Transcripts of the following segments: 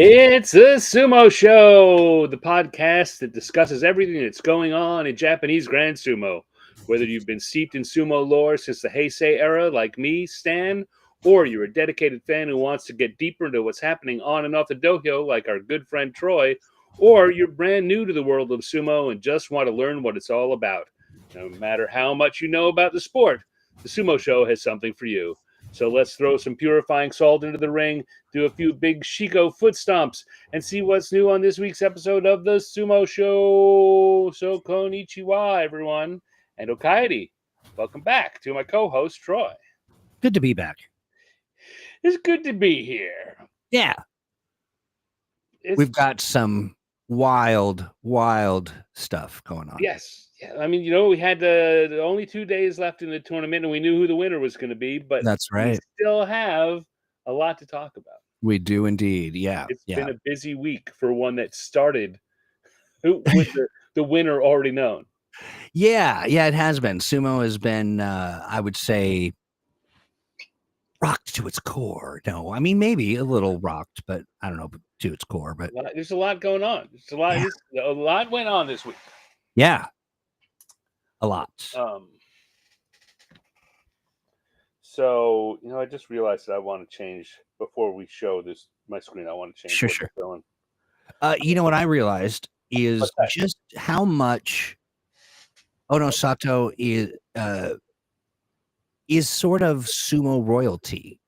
It's a Sumo Show, the podcast that discusses everything that's going on in Japanese Grand Sumo. Whether you've been steeped in sumo lore since the Heisei era, like me, Stan, or you're a dedicated fan who wants to get deeper into what's happening on and off the dohyo, like our good friend Troy, or you're brand new to the world of sumo and just want to learn what it's all about. No matter how much you know about the sport, the Sumo Show has something for you. So let's throw some purifying salt into the ring, do a few big Shiko foot stomps, and see what's new on this week's episode of the Sumo Show. So konnichiwa, everyone, and Okaidi. Welcome back to my co-host, Troy. Good to be back. It's good to be here. Yeah. We've got some wild stuff going on. Yes. Yeah, I mean, we had the only 2 days left in the tournament, and we knew who the winner was going to be, but that's right. We still have a lot to talk about. We do indeed. Yeah. It's been a busy week for one that started with the winner already known. Yeah, it has been. Sumo has been, I would say, rocked to its core. No, I mean, maybe a little rocked, but I don't know, to its core. But there's a lot going on. There's a lot. A lot went on this week. Yeah, a lot. So I just realized that I want to change before we show my screen. I want to change. Sure. You know what I realized is just how much Ono Sato is sort of sumo royalty,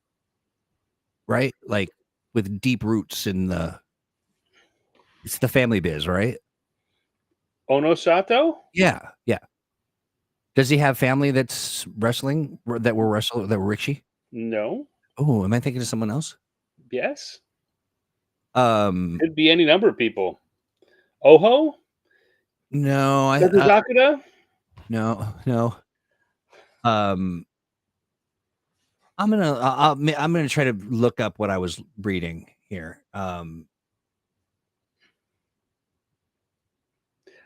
right? Like with deep roots in it's the family biz, right? Ono Sato? Yeah. Does he have family that's wrestling that were Rikishi? No. Oh, am I thinking of someone else? Yes. Could be any number of people. Oho? No, Sakura? No. I'm gonna try to look up what I was reading here. I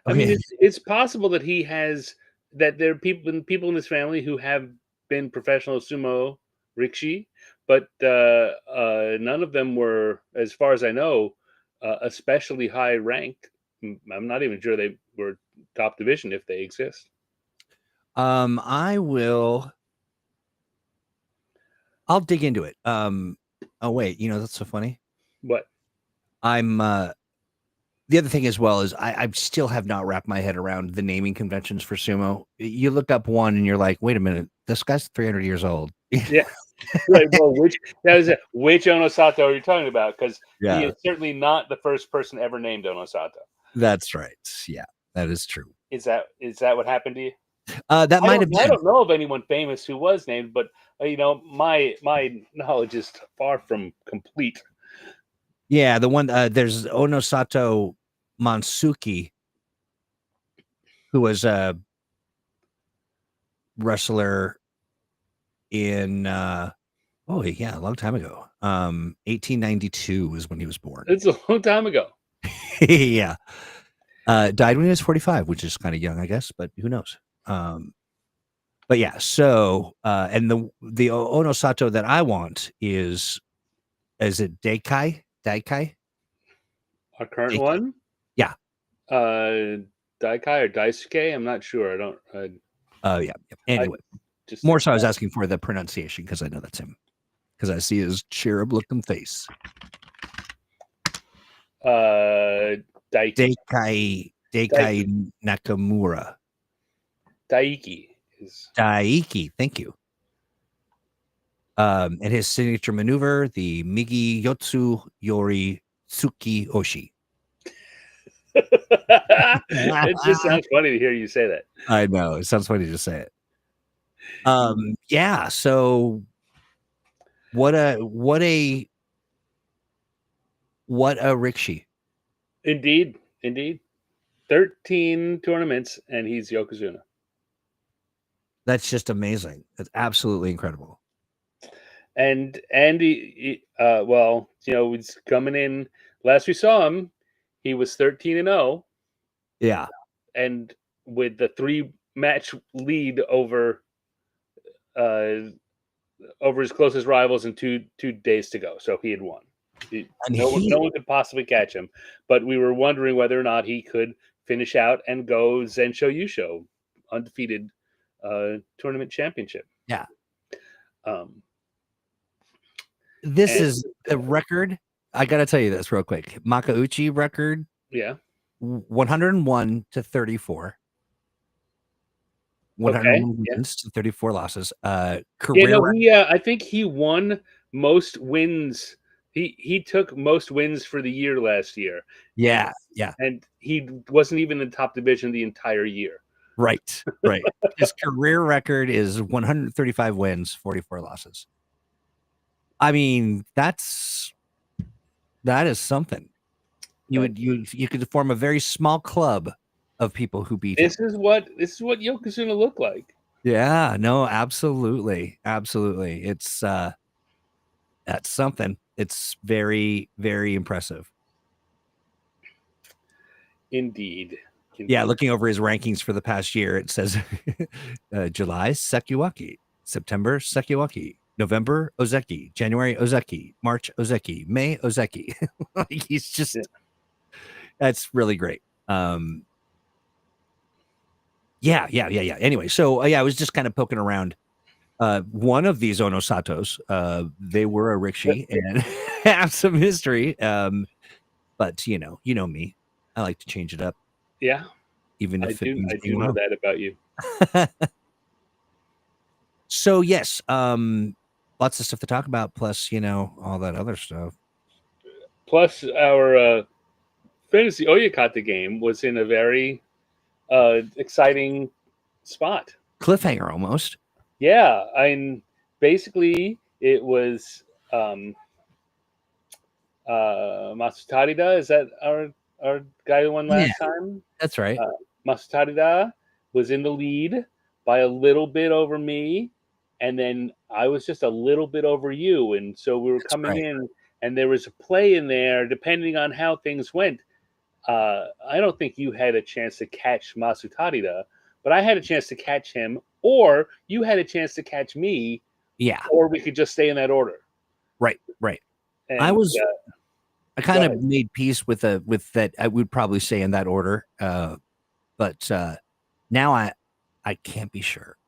mean, it's possible that he has that there are people in this family who have been professional sumo rikishi, but none of them were, as far as I know, especially high ranked. I'm not even sure they were top division if they exist. I'll dig into it. Oh wait, that's so funny. What? The other thing as well is I still have not wrapped my head around the naming conventions for sumo. You look up one and you're like, wait a minute, this guy's 300 years old. Yeah. Right, well, which Ono Sato are you talking about? Because he is certainly not the first person ever named Ono Sato. That's right. Yeah, that is true. Is that what happened to you? That might have been. I don't know of anyone famous who was named, but my knowledge is far from complete. Yeah, the one there's Ono Sato Mansuki, who was a wrestler in a long time ago. 1892 was when he was born. It's a long time ago. Yeah. Died when he was 45, which is kind of young, I guess, but who knows? But yeah, so and the Ono Sato that I want is it Daikai? Our current one? Yeah. Daikai or Daisuke? I'm not sure. I don't. Yeah. Anyway, more so I was asking for the pronunciation because I know that's him. Because I see his cherub-looking face. Daiki Nakamura. Daiki. Daiki, thank you. And his signature maneuver, the Migi Yotsu Yori Tsuki Oshi. It just sounds funny to hear you say that. I know. It sounds funny to say it. Yeah, so what a Rikishi. Indeed. 13 tournaments and he's Yokozuna. That's just amazing. That's absolutely incredible. And he he's coming in. Last we saw him, he was 13-0. Yeah. And with the 3-match lead over his closest rivals and two days to go. So he had won. And No one could possibly catch him. But we were wondering whether or not he could finish out and go Zensho Yusho, undefeated tournament championship. Yeah. Um, This and is the record. I got to tell you this real quick. Makauchi record, yeah. 101 to 34. 101 wins to 34 losses. Career record. I think he won most wins. He took most wins for the year last year. Yeah, yeah. And he wasn't even in the top division the entire year. Right. His career record is 135 wins, 44 losses. I mean, that is something. You could form a very small club of people who beat him. This is what Yokozuna looked like. Yeah, no, absolutely. It's that's something. It's very, very impressive. Indeed. Yeah, looking over his rankings for the past year, it says July Sekiwaki, September Sekiwaki, November Ozeki, January Ozeki, March Ozeki, May Ozeki. He's just that's really great. Yeah. Anyway, so I was just kind of poking around. One of these Onosatos, they were a Rikshi and have some history. But you know me, I like to change it up. Yeah, even if I do know that about you. So yes, lots of stuff to talk about. Plus, all that other stuff. Plus, our Fantasy Oyakata game was in a very exciting spot. Cliffhanger almost. Yeah, basically it was Matsutarida. Is that our guy who won last time? That's right. Matsutarida was in the lead by a little bit over me, and then I was just a little bit over you, and so we were coming in, and there was a play in there. Depending on how things went, I don't think you had a chance to catch Matsutarida, but I had a chance to catch him, or you had a chance to catch me. Yeah. Or we could just stay in that order. Right. And I kind of made peace with that. I would probably say in that order. But now I can't be sure.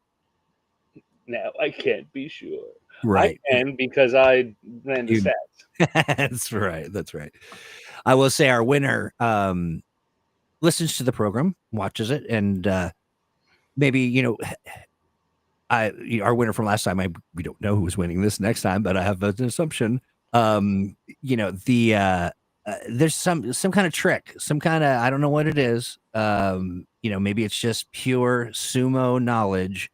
Now I can't be sure. Right. I can because I ran the stats. That's right. I will say our winner listens to the program, watches it, and maybe our winner from last time. We don't know who's winning this next time, but I have an assumption. There's some kind of trick, some kind of, I don't know what it is. Maybe it's just pure sumo knowledge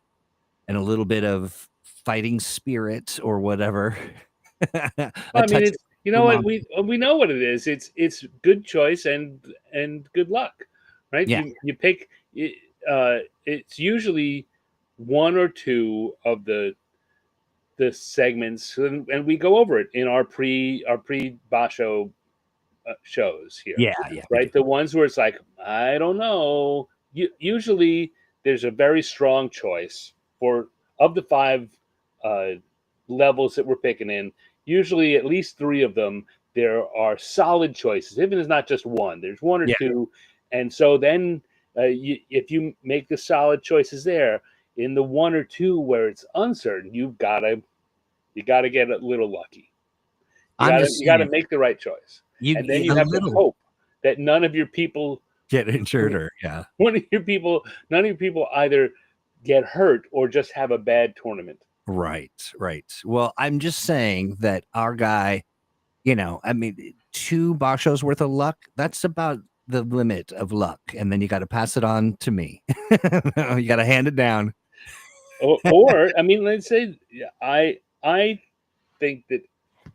and a little bit of fighting spirit or whatever. I mean, it's, what we know what it is. It's good choice and good luck, right? Yeah. You pick. It's usually one or two of the segments, and we go over it in our pre Basho shows here. Yeah. Right. The ones where it's like, I don't know. Usually there's a very strong choice of the 5 levels that we're picking in. Usually at least 3 of them, there are solid choices. Even if it's not just one, there's 1 or 2. And so then if you make the solid choices there, in the 1 or 2 where it's uncertain, you gotta get a little lucky. You gotta make the right choice. And then you have to hope that none of your people get injured or none of your people either get hurt or just have a bad tournament. Right. Well, I'm just saying that our guy, 2 Basho's worth of luck, that's about the limit of luck. And then you got to pass it on to me. You got to hand it down. Or let's say I think that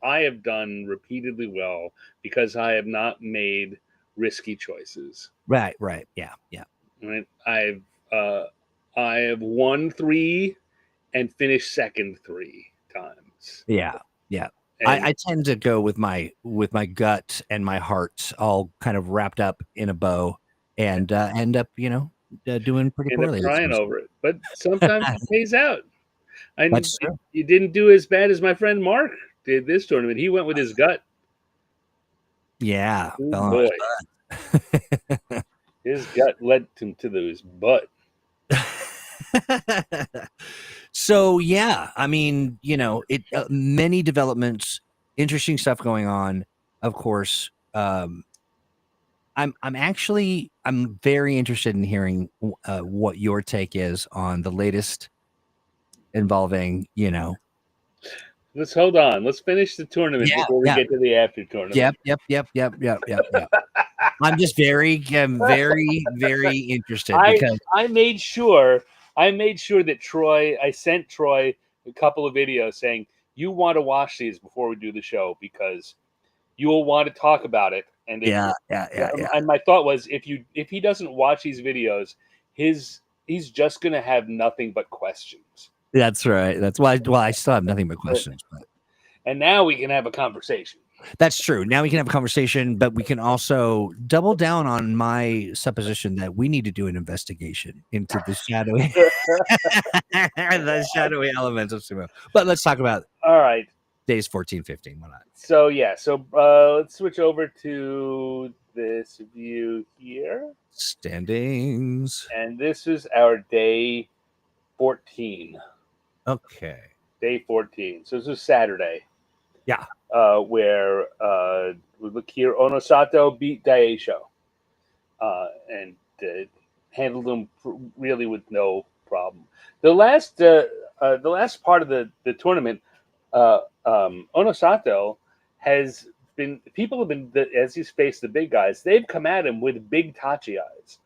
I have done repeatedly well because I have not made risky choices. Right. Yeah. Right. I have won 3 and finished second 3 times. Yeah. I tend to go with my gut and my heart all kind of wrapped up in a bow and end up, doing pretty poorly. Crying over it, but sometimes it pays out. That's true. You didn't do as bad as my friend Mark did this tournament. He went with his gut. Yeah. Oh Fell on boy, his butt. his gut led him to his butt. So yeah, I mean, it many developments, interesting stuff going on. Of course, I'm very interested in hearing what your take is on the latest involving. Let's hold on. Let's finish the tournament Yeah, before we yeah, get to the after tournament. yep. I'm just very, very interested I because I made sure that Troy. I sent Troy a couple of videos saying you want to watch these before we do the show because you will want to talk about it. And if yeah. and my thought was if he doesn't watch these videos, he's just gonna have nothing but questions. That's right. That's why. Well, I still have nothing but questions, but And now we can have a conversation. that's true. Now we can have a conversation, but we can also double down on my supposition that we need to do an investigation into the shadowy, the shadowy elements of sumo. But let's talk about All right. days 14, 15. Why not? So yeah, let's switch over to this view here, Standings. and this is our day 14. Okay. Day 14. So this is Saturday. Yeah. Where we look here, Onosato beat Daisho, and handled them really with no problem. The last part of the tournament, Onosato has been people have been as he's faced the big guys, they've come at him with big tachi eyes,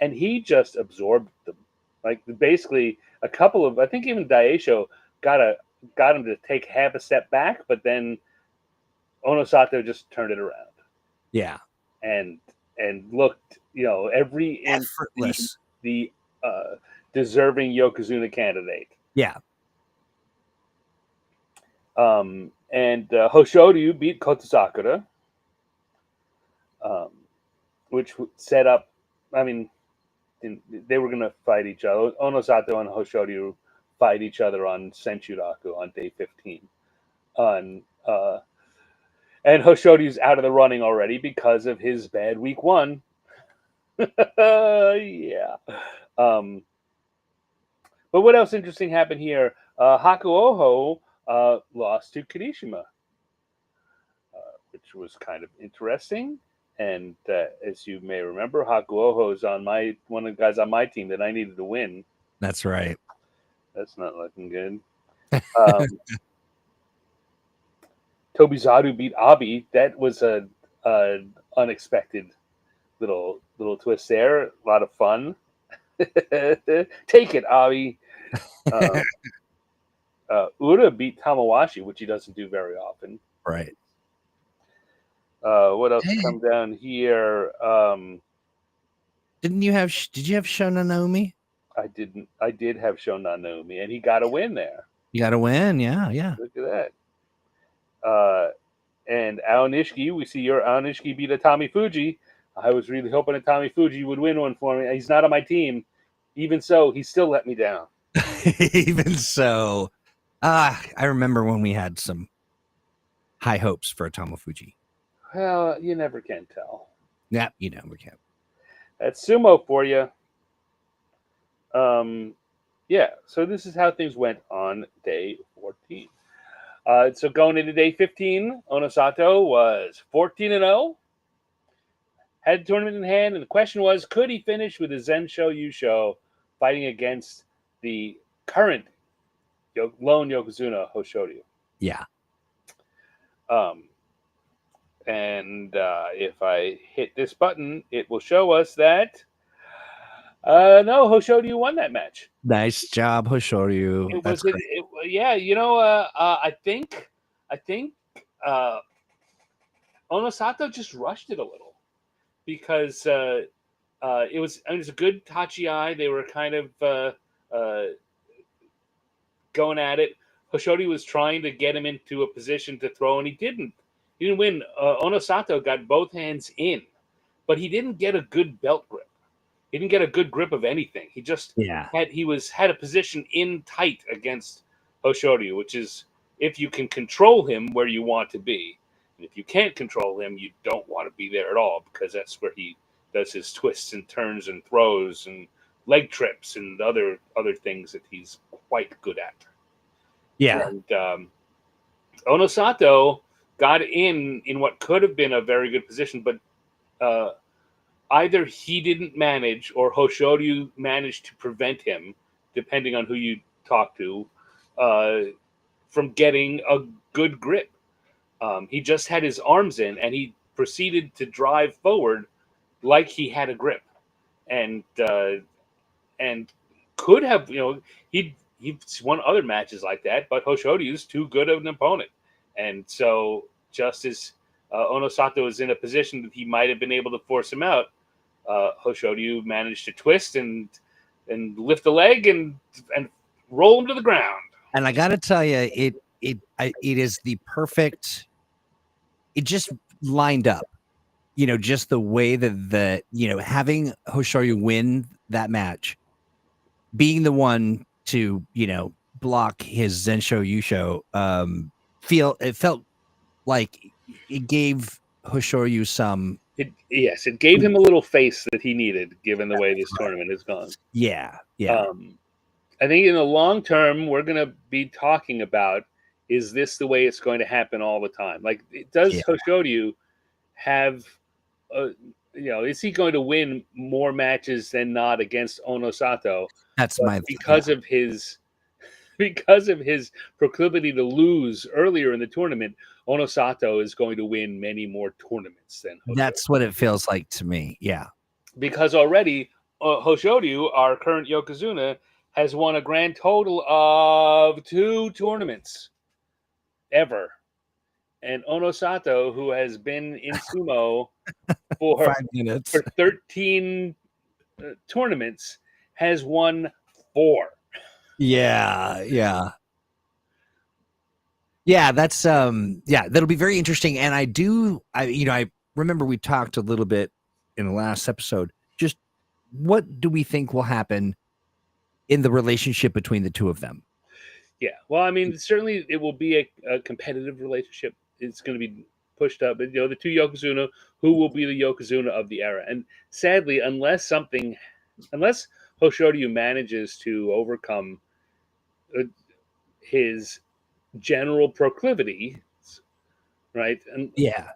and he just absorbed them. Like basically a couple of I think even Daisho got him to take half a step back, but then Onosato just turned it around. Yeah. And looked, every inch Effortless. the deserving Yokozuna candidate. Yeah. And Hoshoryu beat Kotasakura, which set up. I mean, they were going to fight each other. Onosato and Hoshoryu fight each other on Senchuraku on day 15. And Hoshoryu's out of the running already because of his bad week 1. Yeah. But what else interesting happened here? Hakuoho lost to Kirishima, which was kind of interesting. And as you may remember, Hakuoho is one of the guys on my team that I needed to win. That's right. That's not looking good. Tobizaru beat Abi. That was a unexpected little twist there. A lot of fun. Take it, Abi. Ura beat Tamawashi, which he doesn't do very often. Right. What else come down here? Did you have Shona Naomi? I didn't. I did have Shona Naomi, and he got a win there. You got to win, yeah. Look at that. And Aonishiki, we see your Aonishiki beat a Tommy Fuji. I was really hoping a Tommy Fuji would win one for me. He's not on my team. Even so, he still let me down. Even so, I remember when we had some high hopes for a Fuji. Well, you never can tell. Yeah, you never can. That's sumo for you. Yeah, so this is how things went on day 14. So going into day 15, Onosato was 14-0. Had the tournament in hand, and the question was, could he finish with a Zensho Yusho fighting against the current lone Yokozuna, Hoshoryu? Yeah. And if I hit this button, it will show us that no, Hoshoryu won that match. Nice job, Hoshoryu. Yeah, I think Onosato just rushed it a little because it was a good tachi eye. They were kind of going at it. Hoshoryu was trying to get him into a position to throw, and he didn't. He didn't win. Onosato got both hands in, but he didn't get a good belt grip. He didn't get a good grip of anything. He just had a position in tight against Hoshoryu, which is if you can control him where you want to be, And if you can't control him, you don't want to be there at all, because that's where he does his twists and turns and throws and leg trips and other things that he's quite good at. Yeah. And Onosato got in what could have been a very good position, but either he didn't manage or Hoshoryu managed to prevent him, depending on who you talk to, from getting a good grip. He just had his arms in, and he proceeded to drive forward like he had a grip, and could have, he's won other matches like that, but Hoshoryu's too good of an opponent, and so just as Onosato is in a position that he might have been able to force him out, Hoshoryu managed to twist and lift a leg and roll him to the ground. And I got to tell you, it is the perfect. It just lined up, just the way that having Hoshoryu win that match, being the one to block his Zensho Yusho, it felt like it gave Hoshoryu some. It gave him a little face that he needed, given the way this tournament has gone. Yeah. I think in the long term, we're going to be talking about, is this the way it's going to happen all the time? Like, does Hoshoryu have, is he going to win more matches than not against Onosato? That's my because of his proclivity to lose earlier in the tournament. Onosato is going to win many more tournaments than Hoshoryu. That's what it feels like to me. Yeah, because already Hoshoryu, our current Yokozuna, has won a grand total of 2 tournaments ever. And Onosato, who has been in sumo for 5 minutes, for 13 tournaments, has won 4. Yeah. That's that'll be very interesting. And I remember we talked a little bit in the last episode. Just what do we think will happen in the relationship between the two of them? Yeah, well, I mean, certainly it will be a competitive relationship. It's going to be pushed up. The 2 Yokozuna, who will be the Yokozuna of the era. And sadly, unless Hoshoryu manages to overcome his general proclivity, right? And yeah,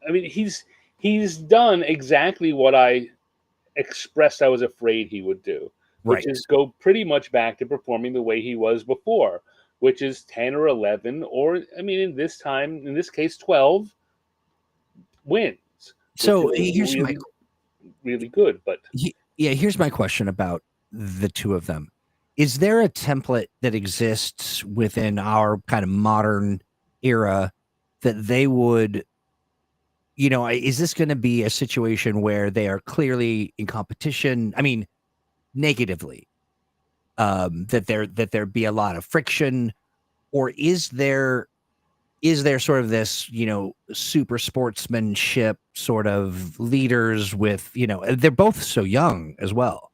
I mean, he's done exactly what I expressed I was afraid he would do, which is go pretty much back to performing the way he was before, which is 10 or 11, or I mean, in this case, 12 wins. So here's really good, but here's my question about the two of them. Is there a template that exists within our kind of modern era that they would, is this going to be a situation where they are clearly in competition? I mean, negatively, that there be a lot of friction, or is there sort of this, super sportsmanship sort of leaders with, they're both so young as well.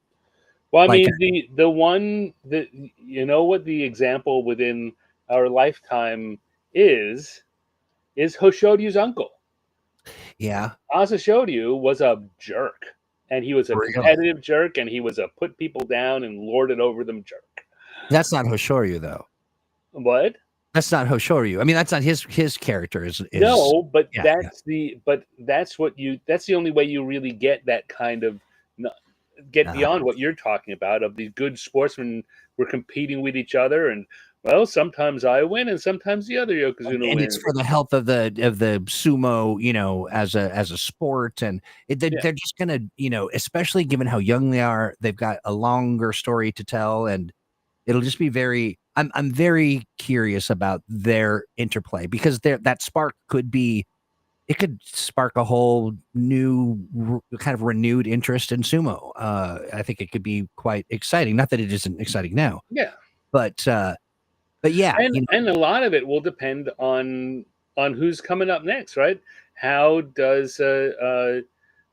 Well, I mean, the one that, what the example within our lifetime is Hoshoryu's uncle. Yeah. Asashoryu was a jerk, and he was a competitive jerk, and he was a put people down and lorded over them jerk. That's not Hoshoryu, though. What? That's not Hoshoryu. I mean, that's not his character. No, but that's the only way you really get that kind of beyond what you're talking about, of these good sportsmen were competing with each other, and well, sometimes I win and sometimes the other Yokozuna wins. And it's for the health of the sumo, as a sport, and they're just gonna, especially given how young they are, they've got a longer story to tell, and it'll just be very. I'm very curious about their interplay, because that spark could spark a whole new kind of renewed interest in sumo. I think it could be quite exciting. Not that it isn't exciting now. Yeah. But yeah. And a lot of it will depend on who's coming up next, right? How does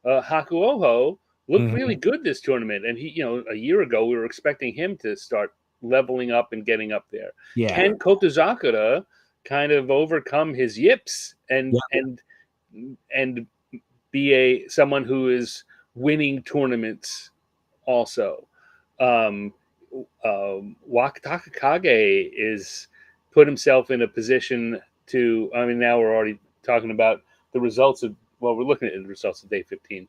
Hakuoho look really good this tournament? And he, a year ago we were expecting him to start leveling up and getting up there. Yeah. Can Kotozakura kind of overcome his yips and be someone who is winning tournaments also. Wakataka Kage is put himself in a position to. I mean, now we're already talking about the results of. Well, we're looking at the results of day 15.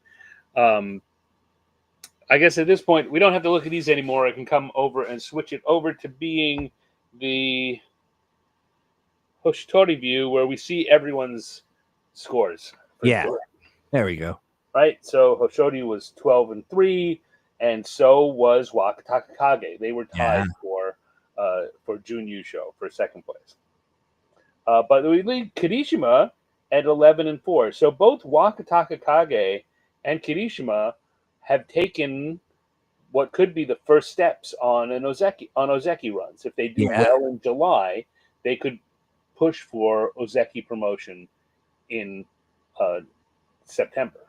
I guess at this point we don't have to look at these anymore. I can come over and switch it over to being the Hoshitori view, where we see everyone's scores. Sure. There we go. Right. So Hoshitori was 12-3. And so was Wakataka Kage. They were tied for Jun Yusho for second place. But we lead Kirishima at 11-4. So both Wakataka Kage and Kirishima have taken what could be the first steps on Ozeki runs. If they do well in July, they could push for Ozeki promotion in September.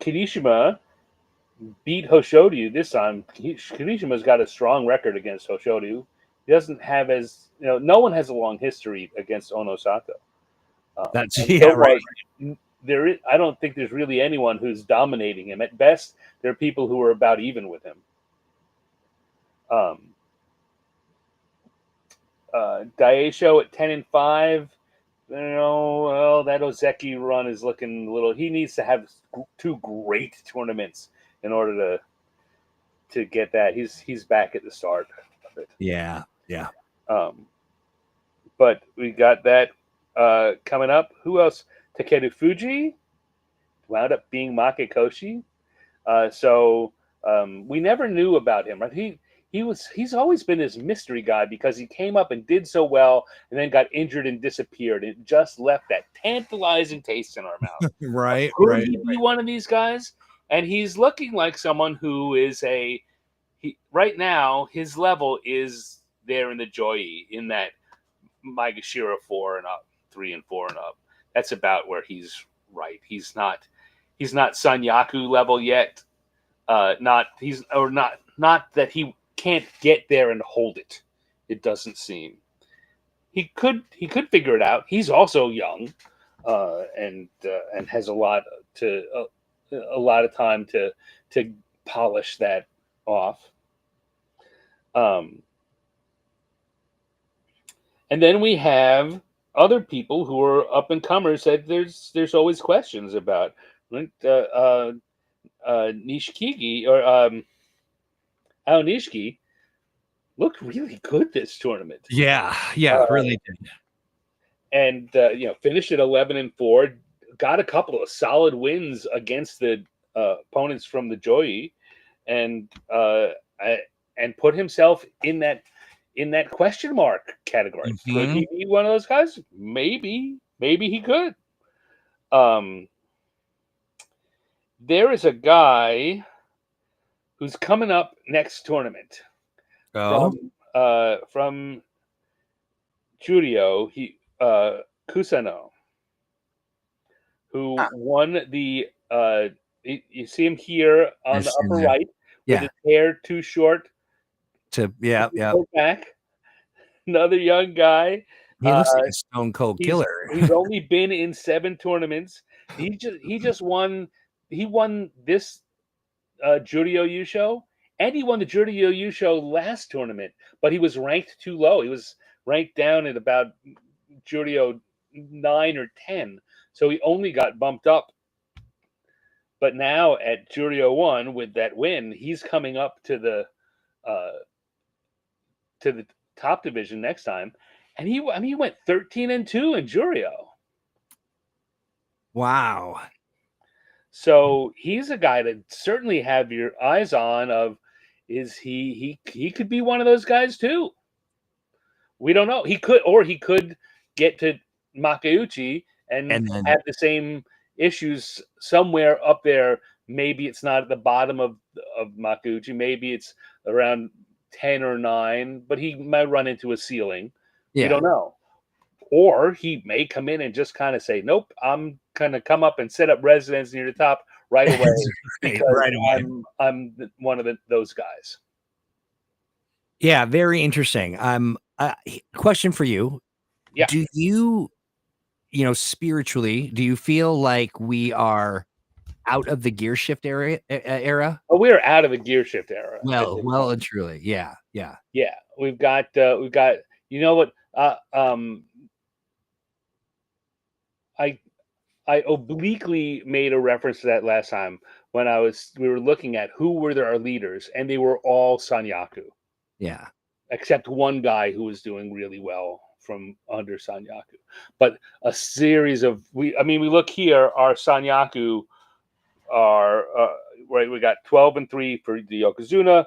Kirishima beat Hoshoryu this time. Kirishima's got a strong record against Hoshoryu. He doesn't have no one has a long history against Onosato. That's right. I don't think there's really anyone who's dominating him. At best, there are people who are about even with him. Daisho at 10-5. Well, that Ozeki run is looking a little. He needs to have two great tournaments in order to get that. He's back at the start of it. Yeah. But we got that coming up. Who else? Takeru Fuji wound up being Makekoshi. So we never knew about him. Right? He's always been this mystery guy because he came up and did so well and then got injured and disappeared. It just left that tantalizing taste in our mouth. Right. Could he be one of these guys? And he's looking like someone who is right now, his level is there in the Joy, in that Maegashira 4 and up, 3 and 4 and up. That's about where he's right. He's not Sanyaku level yet. Not that he can't get there and hold it. It doesn't seem. He could figure it out. He's also young, and has a lot of time to polish that off. And then we have other people who are up and comers that there's always questions about. Nishikigi or Aonishiki looked really good this tournament. Yeah, really did. And finished at 11-4. Got a couple of solid wins against the opponents from the Joy, and put himself in that question mark category. Mm-hmm. Could he be one of those guys? Maybe he could. There is a guy who's coming up next tournament from Churio, Kusano, who won the. You see him here on the upper right, with his hair too short to back. Another young guy. He looks like a stone cold killer. He's only been in 7 tournaments. He just won. He won this Juryo Yusho, and he won the Juryo Yusho last tournament, but he was ranked too low. He was ranked down at about Juryo 9 or 10, so he only got bumped up. But now at Juryo 1 with that win, he's coming up to the top division next time, and he went 13-2 in Juryo. Wow. So he's a guy to certainly have your eyes on. He could be one of those guys too. We don't know. He could get to Makeuchi and then have the same issues somewhere up there. Maybe it's not at the bottom of Makeuchi. Maybe it's around 10 or 9, but he might run into a ceiling. Yeah. We don't know. Or he may come in and just kind of say, nope, I'm going to come up and set up residence near the top right away because I'm one of those guys. Yeah, very interesting. Question for you. Yeah. Do you, spiritually, do you feel like we are out of the gear shift era? Oh, we're out of the gear shift era at Well, this well point. and truly. Yeah, yeah. Yeah, we've got. You know what? I I obliquely made a reference to that last time when we were looking at who were our leaders, and they were all Sanyaku, Yeah. except one guy who was doing really well from under Sanyaku. But a series of we look here, our Sanyaku are right. We got 12-3 for the Yokozuna,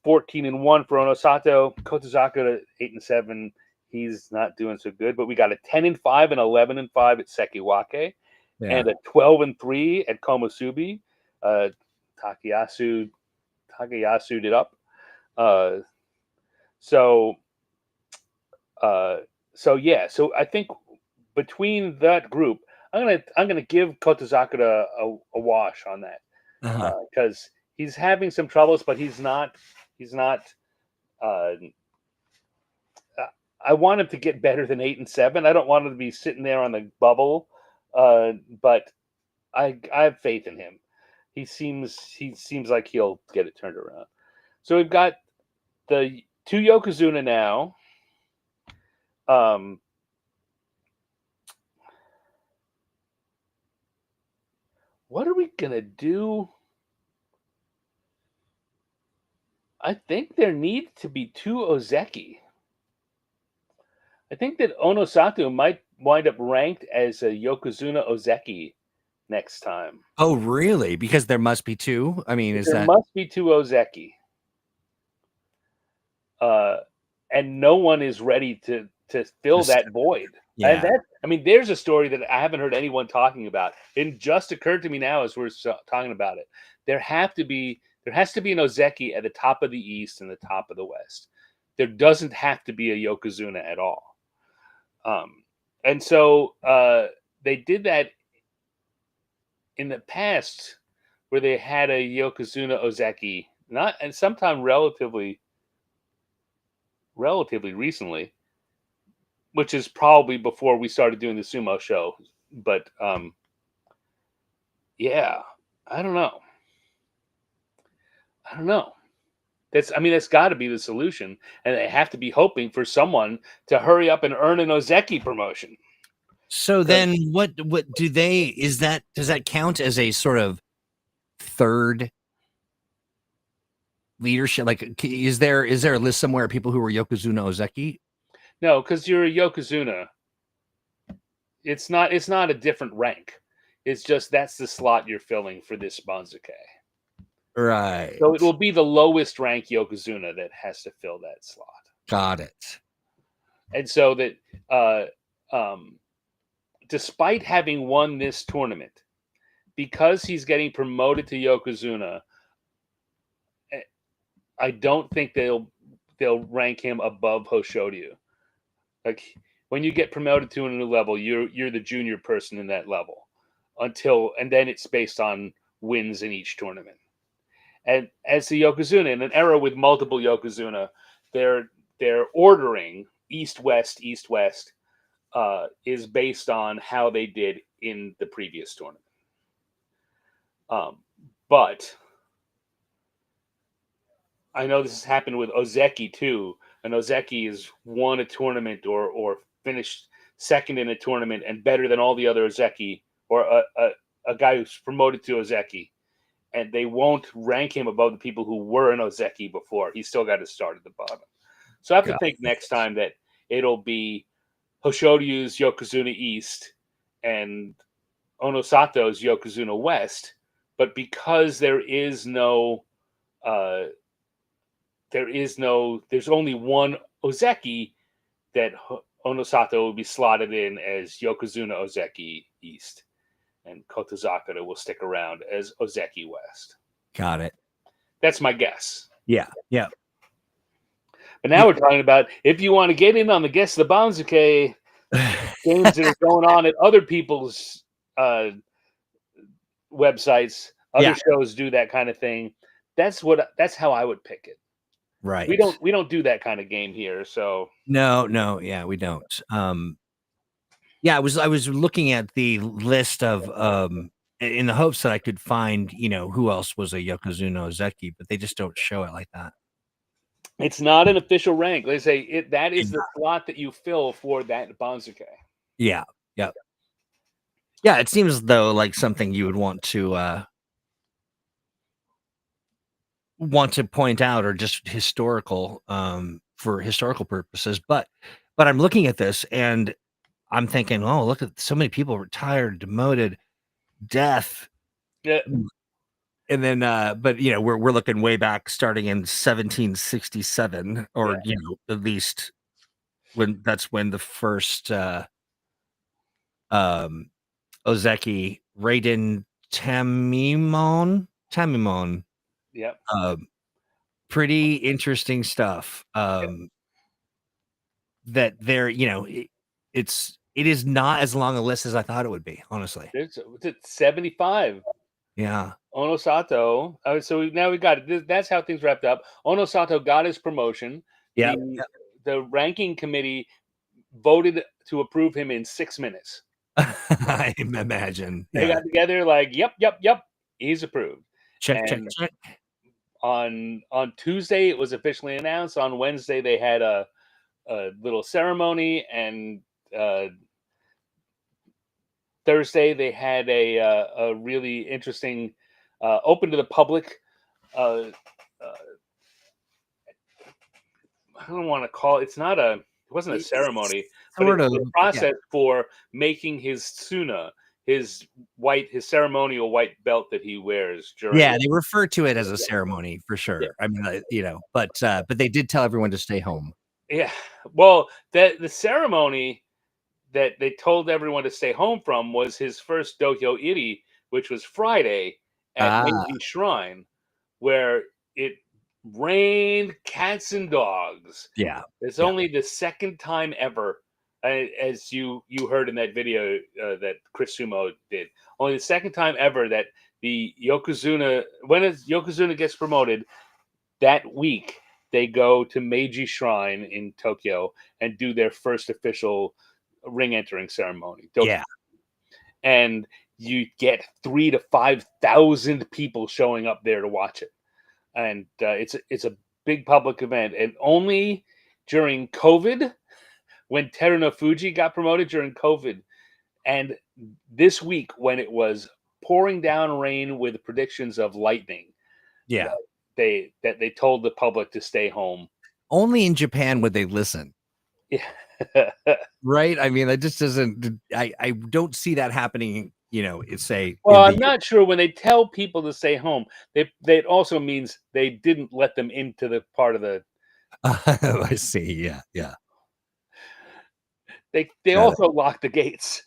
14-1 for Onosato, Kotozaka at 8-7. He's not doing so good, but we got a 10-5 and 11-5 at Sekiwake, Yeah. and a 12-3 at Komusubi. Uh, Takayasu it up. Uh, so yeah. So I think between that group, I'm gonna give Kotozaka a wash on that Uh-huh. because he's having some troubles, but he's not. Uh, I want him to get better than 8-7. I don't want him to be sitting there on the bubble, but I have faith in him. He seems like he'll get it turned around. So we've got the two Yokozuna now. Um, what are we gonna do? I think there need to be two Ozeki. I think that Onosato might wind up ranked as a Yokozuna Ozeki next time. Oh, really? Because there must be two? I mean, is There that must be two Ozeki. Uh, and no one is ready to fill just that void. And yeah. there's a story that I haven't heard anyone talking about. It just occurred to me now as we're talking about it. There has to be an Ozeki at the top of the East and the top of the West. There doesn't have to be a Yokozuna at all. And so they did that in the past, where they had a Yokozuna Ozeki, not and sometime relatively recently, which is probably before we started doing the Sumo Show. But yeah, I don't know. I don't know. That's got to be the solution, and they have to be hoping for someone to hurry up and earn an Ozeki promotion. So then what do they does that count as a sort of third leadership? Like is there a list somewhere of people who are Yokozuna Ozeki? No, because you're a Yokozuna. It's not a different rank. It's just that's the slot you're filling for this Banzuke. Right. So it will be the lowest rank Yokozuna that has to fill that slot. Got it. And so that despite having won this tournament, because he's getting promoted to Yokozuna, I don't think they'll rank him above Hoshoryu. Like when you get promoted to a new level, you're the junior person in that level and then it's based on wins in each tournament. And as the Yokozuna in an era with multiple Yokozuna, their ordering east west is based on how they did in the previous tournament. But I know this has happened with Ozeki too. And Ozeki has won a tournament or finished second in a tournament and better than all the other Ozeki, or a guy who's promoted to Ozeki, and they won't rank him above the people who were an Ozeki before. He's still got to start at the bottom. So I have to think next time that it'll be Hoshoryu's Yokozuna East and Onosato's Yokozuna West, but because there's only one Ozeki, that Onosato will be slotted in as Yokozuna Ozeki East, and Kotozaka will stick around as Ozeki West. Got it. That's my guess. Yeah. Yeah. But now we're talking about if you want to get in on the Guess the Banzuke games that are going on at other people's websites. Other shows do that kind of thing. That's how I would pick it. Right. We don't do that kind of game here. So No, yeah, we don't. Yeah, I was looking at the list of in the hopes that I could find, who else was a Yokozuna Ozeki, but they just don't show it like that. it's not an official rank. They say that Yeah. is the slot that you fill for that Banzuke. Yeah. Yeah. Yeah, it seems though like something you would want to point out, or just historical for historical purposes. But I'm looking at this and I'm thinking, oh, look at so many people retired, demoted, death. Yeah, And then but we're looking way back, starting in 1767, yeah, or at least when the first um Ozeki Raiden Tamimon. yeah. um Pretty interesting stuff. That there, it is not as long a list as I thought it would be, honestly. It's at 75. Yeah. Onosato. So now we got it. That's how things wrapped up. Onosato got his promotion. Yeah. The ranking committee voted to approve him in 6 minutes. I imagine. They Yeah. got together like, yep, he's approved. Check. And on Tuesday it was officially announced. On Wednesday they had a little ceremony, and Thursday they had a really interesting open to the public. Uh, I don't want to call it. It's not a. It wasn't a It's ceremony, but sort it's of, the yeah. process for making his tsuna, his ceremonial white belt that he wears during. Yeah, they refer to it as a Yeah, ceremony for yeah, sure. I mean, but they did tell everyone to stay home. yeah. Well, the ceremony that they told everyone to stay home from was his first dohyo iri, which was Friday at Ah, Meiji Shrine, where it rained cats and dogs. yeah. It's Yeah. only the second time ever, as you heard in that video that Chris Sumo did. Only the second time ever that the Yokozuna, when Yokozuna gets promoted, that week they go to Meiji Shrine in Tokyo and do their first official ring entering ceremony. Yeah. And you get 3 to 5,000 people showing up there to watch it, and it's a big public event. And only during COVID, when Teruno Fuji got promoted during COVID, and this week when it was pouring down rain with predictions of lightning, Yeah. that they told the public to stay home. Only in Japan would they listen. Yeah. Right? I mean, that just doesn't I don't see that happening, it's say Well, in I'm the not sure when they tell people to stay home, it also means they didn't let them into the part of the. I see. Yeah, yeah. They Got it. also lock the gates.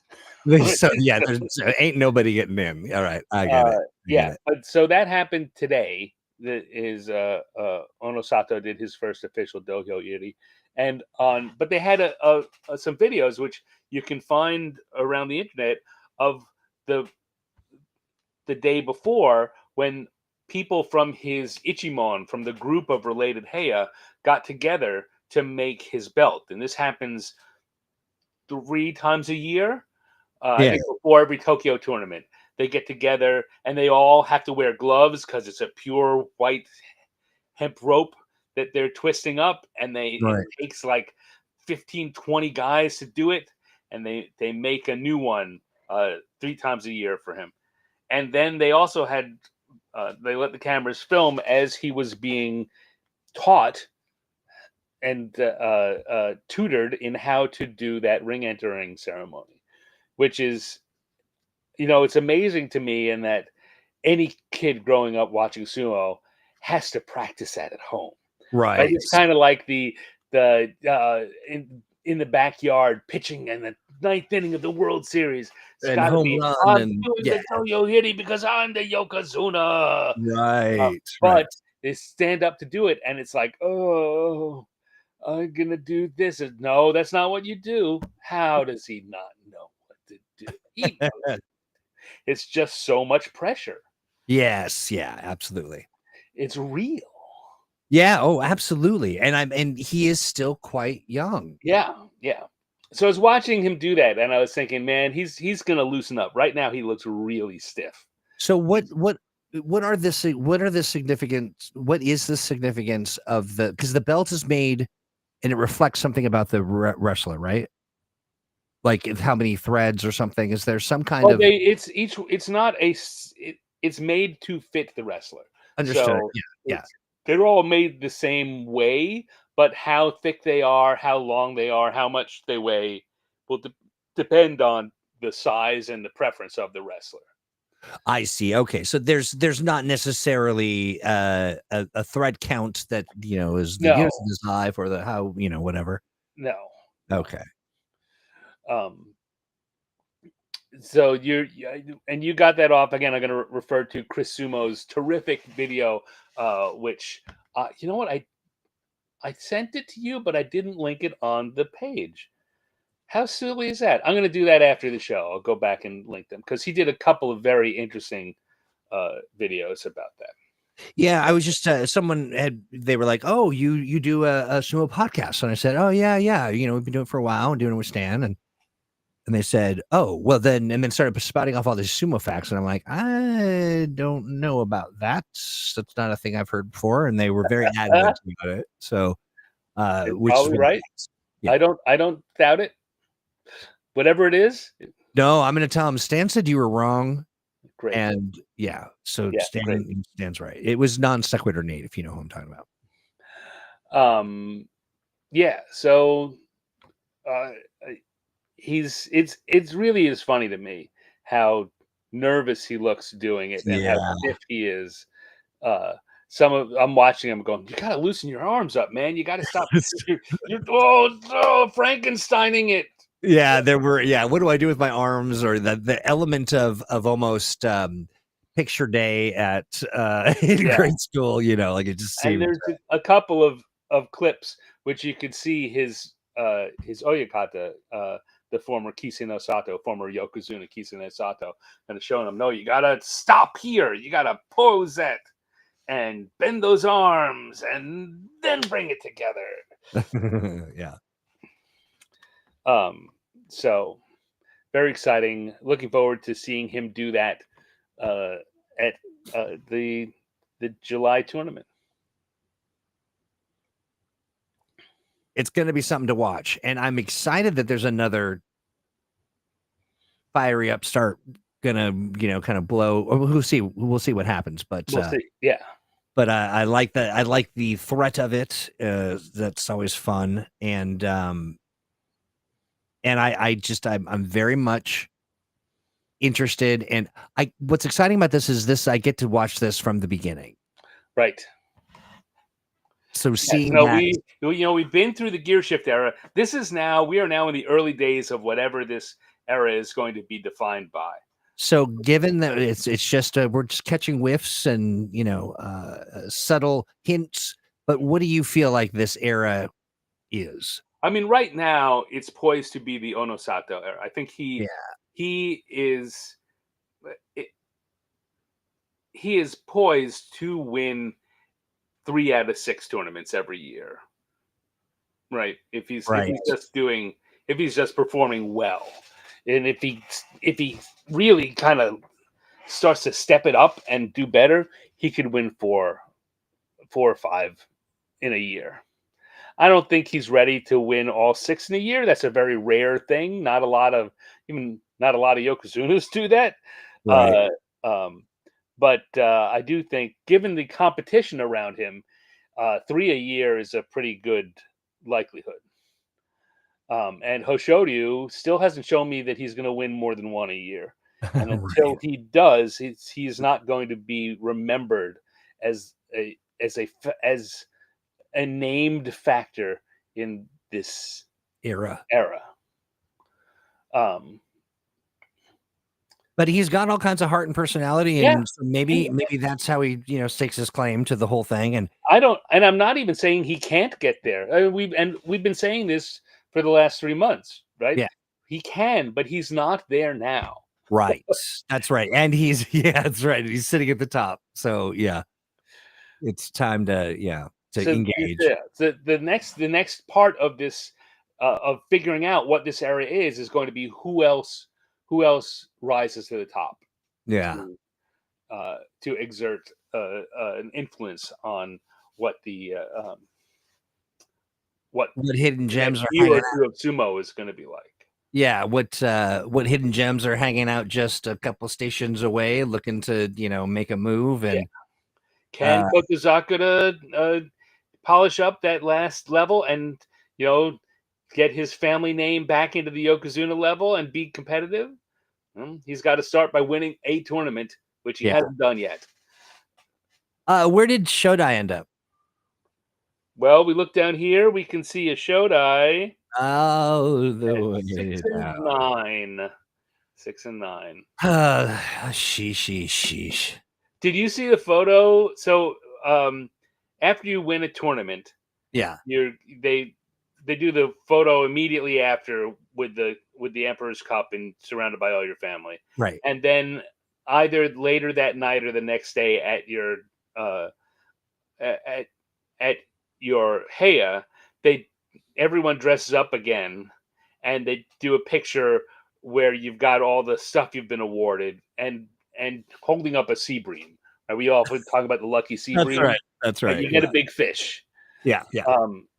So yeah, there ain't nobody getting in. All right, I get it. I get Yeah, it. but so that happened today. That is, Onosato did his first official dohyo iri, and but they had some videos which you can find around the internet of the the day before, when people from his Ichimon, from the group of related Heya, got together to make his belt, and this happens 3 times a year. I Yeah, think before every Tokyo tournament, they get together and they all have to wear gloves because it's a pure white hemp rope that they're twisting up, and it right. takes like 15, 20 guys to do it, and they make a new one 3 times a year for him. And then they also had they let the cameras film as he was being taught and tutored in how to do that ring entering ceremony, which is, it's amazing to me in that any kid growing up watching sumo has to practice that at home. Right? Right. It's kind of like the in the backyard pitching in the ninth inning of the World Series. It's And got to home be, run I'm and doing yeah, the Toyo Hiri because I'm the Yokozuna. right, right. But they stand up to do it, and it's like, oh, I'm gonna do this. No, that's not what you do. How does he not know what to do? He knows. It's just so much pressure. Yes, yeah, absolutely. It's real. Yeah. Oh, absolutely. And he is still quite young. Yeah, yeah. So I was watching him do that, and I was thinking, man, he's gonna loosen up. Right now, he looks really stiff. So He's what are the significance? What is the significance of because the belt is made and it reflects something about the wrestler, right? Like how many threads or something? Is there some kind well, of it's not it's made to fit the wrestler. understood? So Yeah. Yeah. it's they're all made the same way, but how thick they are, how long they are, how much they weigh will depend on the size and the preference of the wrestler. I see. Okay. So there's not necessarily a thread count that, is the unit of No, his life or the how, whatever. no, no. Okay. Um, so and you got that off again. I'm going to refer to Chris Sumo's terrific video, which you know what I sent it to you, but I didn't link it on the page. How silly is that? I'm going to do that after the show. I'll go back and link them because he did a couple of very interesting videos about that. Yeah, I was just they were like, "Oh, you do a sumo podcast," and I said, "Oh yeah, yeah, we've been doing it for a while and doing it with Stan," and they said, "Oh, well then," and then started spouting off all these sumo facts, and I'm like, "I don't know about that. That's not a thing I've heard before," and they were very adamant about it. So, You're which is probably really right. nice. Yeah. I don't doubt it. Whatever it is, No, I'm gonna tell him Stan said you were wrong, great. and yeah, so Yeah, great. Stan's right. It was non sequitur Nate, if you know who I'm talking about. Yeah. So uh, it's really is funny to me how nervous he looks doing it and how Yeah. stiff he is. Uh, I'm watching him going, you gotta loosen your arms up, man. You gotta stop. You're Frankensteining it. Yeah, there were what do I do with my arms or the element of almost picture day at in Yeah. grade school, like it just And seemed there's a couple of clips which you could see his Oyakata, the former Kiseno Sato, former Yokozuna Kiseno Sato, and showing him, no, you gotta stop here. You gotta pose it and bend those arms and then bring it together. yeah. Um, so very exciting. Looking forward to seeing him do that uh, at the July tournament. It's going to be something to watch, and I'm excited that there's another fiery upstart gonna kind of blow. Or we'll see what happens, We'll see. Yeah. but I like that. I like the threat of it. That's always fun, and I'm very much interested. And what's exciting about this is I get to watch this from the beginning. Right. So seeing No, that, we've been through the gear shift era. We are now in the early days of whatever this era is going to be defined by. so given that it's just we're just catching whiffs and subtle hints. But what do you feel like this era is? I mean, right now it's poised to be the Onosato era. I think Yeah. he is he is poised to win 3 out of 6 tournaments every year. Right. If he's if he's just performing well. And if he really kind of starts to step it up and do better, he could win 4 or 5 in a year. I don't think he's ready to win all 6 in a year. That's a very rare thing. Not a lot of Yokozunas do that. Right. But I do think, given the competition around him, 3 a year is a pretty good likelihood. And Hoshoryu still hasn't shown me that he's going to win more than 1 a year. And until Right. he does, he's not going to be remembered as as a named factor in this Era. era. Um, But he's got all kinds of heart and personality, yeah, and so maybe that's how he stakes his claim to the whole thing. And I'm not even saying he can't get there. I mean, we've been saying this for the last 3 months, right? yeah, He can, but he's not there now. right, that's right. And he's that's right. He's sitting at the top. So yeah, it's time to to So engage. the next part of this of figuring out what this era is going to be who else rises to the top Yeah. to exert an influence on what what What hidden the next gems are year hanging or out? two of sumo is going to be like. Yeah, what hidden gems are hanging out just a couple stations away, looking to make a move, Yeah. and Can Kotozakura polish up that last level and you know get his family name back into the Yokozuna level and be competitive? Well, he's got to start by winning a tournament, which he yeah. hasn't done yet. Where did Shodai end up? Well, we look down here, we can see a Shodai Oh, the at way down. 6-9. 6-9. Sheesh. Did you see the photo? So, after you win a tournament, Yeah, you're they do the photo immediately after with the Emperor's Cup and surrounded by all your family, right. and then either later that night or the next day at your uh, at at your heya, they everyone dresses up again, and they do a picture where you've got all the stuff you've been awarded and holding up a sea bream. Right? We often talk about the lucky sea That's bream, right. That's and right. you get a big fish. Yeah.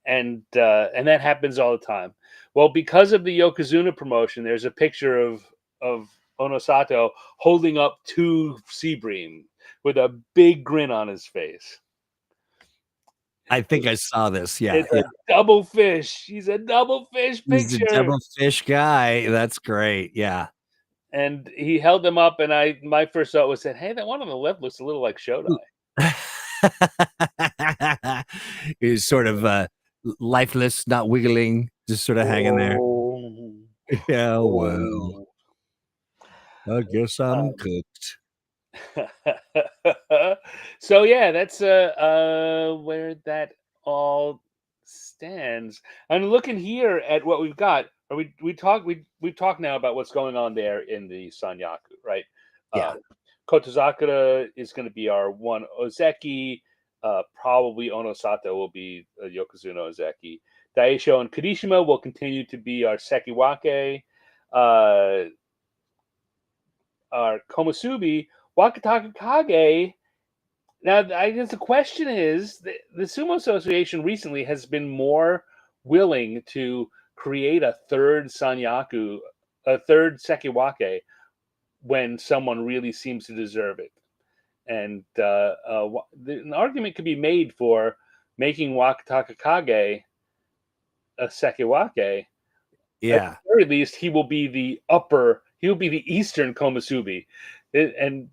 And that happens all the time. Well, because of the Yokozuna promotion, there's a picture of Onosato holding up 2 sea bream with a big grin on his face. I think I saw this. Yeah. It's a double fish. He's a double fish He's a picture. double fish guy. That's great. Yeah. And he held them up, and my first thought was that, hey, that one on the left looks a little like Shodai. He's sort of lifeless, not wiggling, just sort of hanging there. Oh, Yeah, well, oh. I guess I'm Um, cooked. so yeah, that's where that all stands. I'm looking here at what we've got. Or we've talked now about what's going on there in the Sanyaku, right? Yeah. Kotozakura is going to be our one Ozeki. Probably Onosato will be Yokozuna Ozeki. Daisho and Kirishima will continue to be our Sekiwake. Uh, our Komusubi, Wakataka Kage. Now, I guess the question is the Sumo Association recently has been more willing to create a third Sanyaku, a third Sekiwake, when someone really seems to deserve it. And an argument could be made for making Wakataka Kage a Sekiwake. At Yeah. the very least, he will be the Eastern Komusubi. And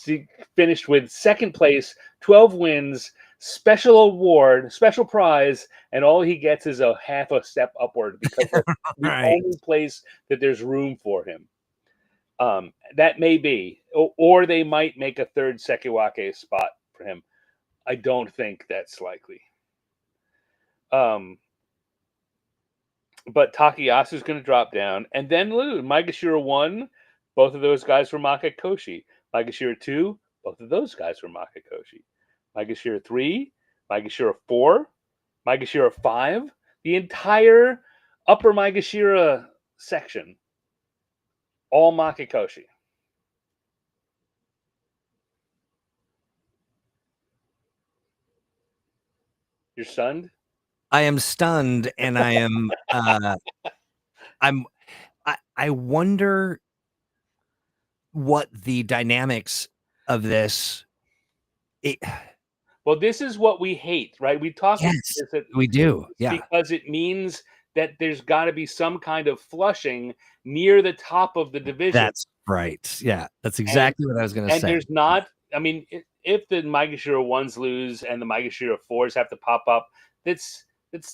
he finished with second place, 12 wins, special award, special prize, and all he gets is a half a step upward because that's the Right. only place that there's room for him. That may be, or they might make a third Sekiwake spot for him. I don't think that's likely. But Takayasu's going to drop down, and then Maegashira 1, both of those guys were Makakoshi. Maegashira 2, both of those guys were Makakoshi. Maegashira 3, Maegashira 4, Maegashira 5, the entire upper Maegashira section, all Makakoshi. You're stunned? I am stunned, and I am I wonder what the dynamics of this Well, this is what we hate, right? We talk about yes, this we do. Yeah. because it means that there's got to be some kind of flushing near the top of the division. That's right. Yeah. That's And exactly what I was gonna and say. there's not. I mean, if the Maegashira 1s lose and the Maegashira 4s have to pop up, that's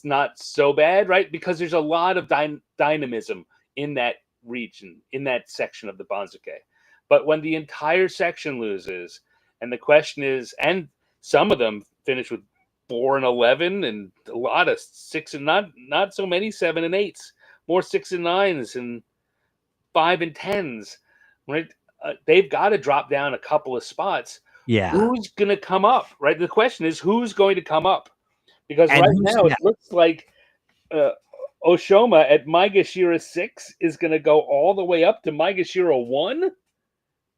not so bad, right? Because there's a lot of dynamism in that region, in that section of the Banzuke. But when the entire section loses, and the question is, and some of them finish with 4-11, and a lot of 6 and not so many 7 and 8s, more 6 and 9s and 5 and 10s, right? They've got to drop down a couple of spots. Yeah. Who's going to come up, right? The question is, who's going to come up? Because And right now it yeah, looks like Oshoma at Maegashira 6 is going to go all the way up to Maegashira 1.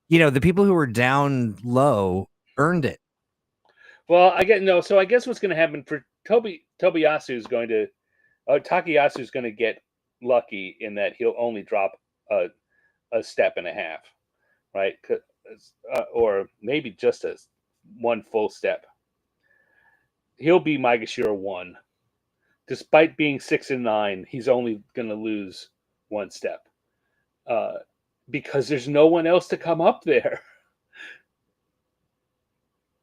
the people who were down low earned it. Well, I get no. So I guess what's going to happen for Tobiyasu is going to Takayasu is going to get lucky in that he'll only drop a step and a half, right? Or maybe just one full step. He'll be Maegashira 1. Despite being 6 and 9, he's only going to lose one step because there's no one else to come up there.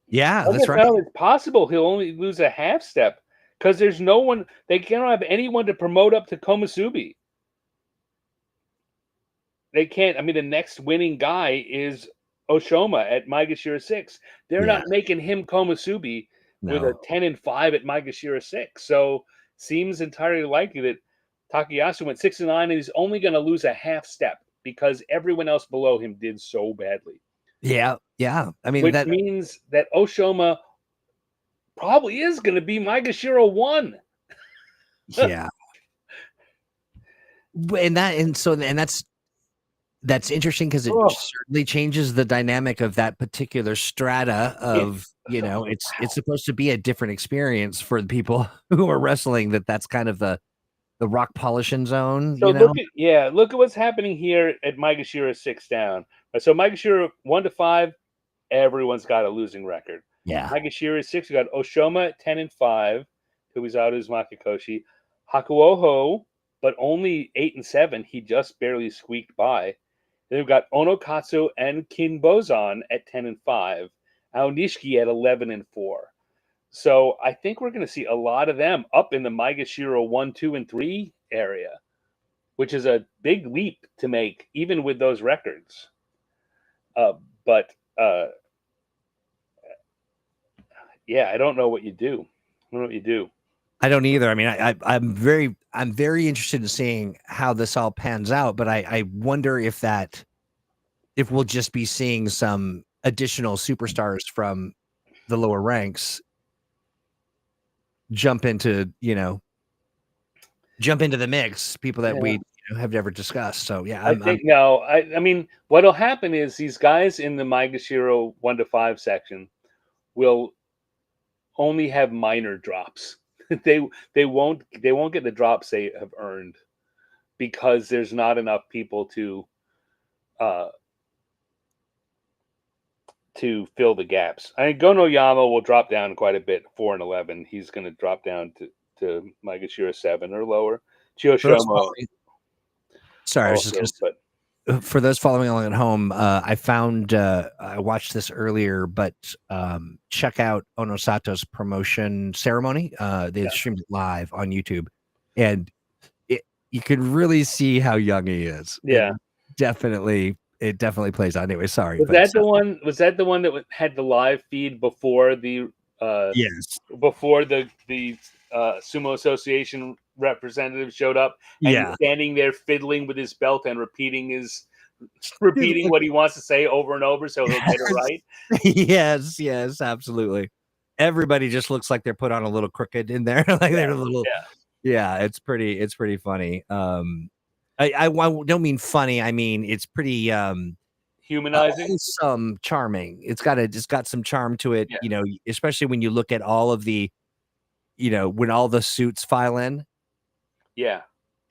Yeah, I that's guess right. now it's possible he'll only lose a half step because there's no one. They can't have anyone to promote up to Komusubi. They can't. I mean, the next winning guy is Oshoma at Maegashira 6. They're Yeah, not making him Komusubi with a no. 10 and 5 at Maegashira 6. So seems entirely likely that Takayasu went 6 and 9 and he's only going to lose a half step because everyone else below him did so badly. Yeah, yeah. I mean Which that. means that Oshoma probably is going to be Maegashira 1. Yeah, and that's interesting because it Oh, certainly changes the dynamic of that particular strata of it's supposed to be a different experience for the people who are wrestling. That's kind of the rock polishing zone. so look at what's happening here at Maegashira 6 down. So Maegashira 1 to 5, everyone's got a losing record. Yeah, Maegashira 6, we got Oshoma 10 and 5, Kubizaru's Makikoshi, Hakuoho, but only 8 and 7. He just barely squeaked by. Then we've got Onokatsu and Kinbozan at 10 and 5, Aonishiki at 11 and 4. So I think we're going to see a lot of them up in the Maegashira 1, 2, and 3 area, which is a big leap to make, even with those records. But yeah, I don't know what you do. I don't know what you do. I don't either. I mean, I'm very interested in seeing how this all pans out, but I wonder if we'll just be seeing some additional superstars from the lower ranks jump into the mix, people that Yeah. we have never discussed. So yeah, I I'm think no. I mean, what'll happen is these guys in the Maegashira 1 to 5 section will only have minor drops. They won't get the drops they have earned because there's not enough people uh, to fill the gaps. I mean, Gono Yama will drop down quite a bit, 4 and 11. He's going to drop down to Maegashira 7 or lower. for those Chiyoshomo following, sorry, I was just also, but for those following along at home, I watched this earlier, but check out Onosato's promotion ceremony. They yeah, streamed it live on YouTube, and you can really see how young he is. yeah. It definitely plays out. Anyway, sorry, Was but that the one? Was that the one that had the live feed before uh, yes, the sumo association representative showed up, and he's yeah, standing there fiddling with his belt and repeating what he wants to say over and over so he'll get it right. yes, yes, absolutely. Everybody just looks like they're put on a little crooked in there, like they're a little. Yeah, Yeah, it's pretty funny. I don't mean funny. I mean it's pretty humanizing. wholesome, charming. It's got some charm to it. Yeah, Especially when you look at all of the, when all the suits file in. yeah,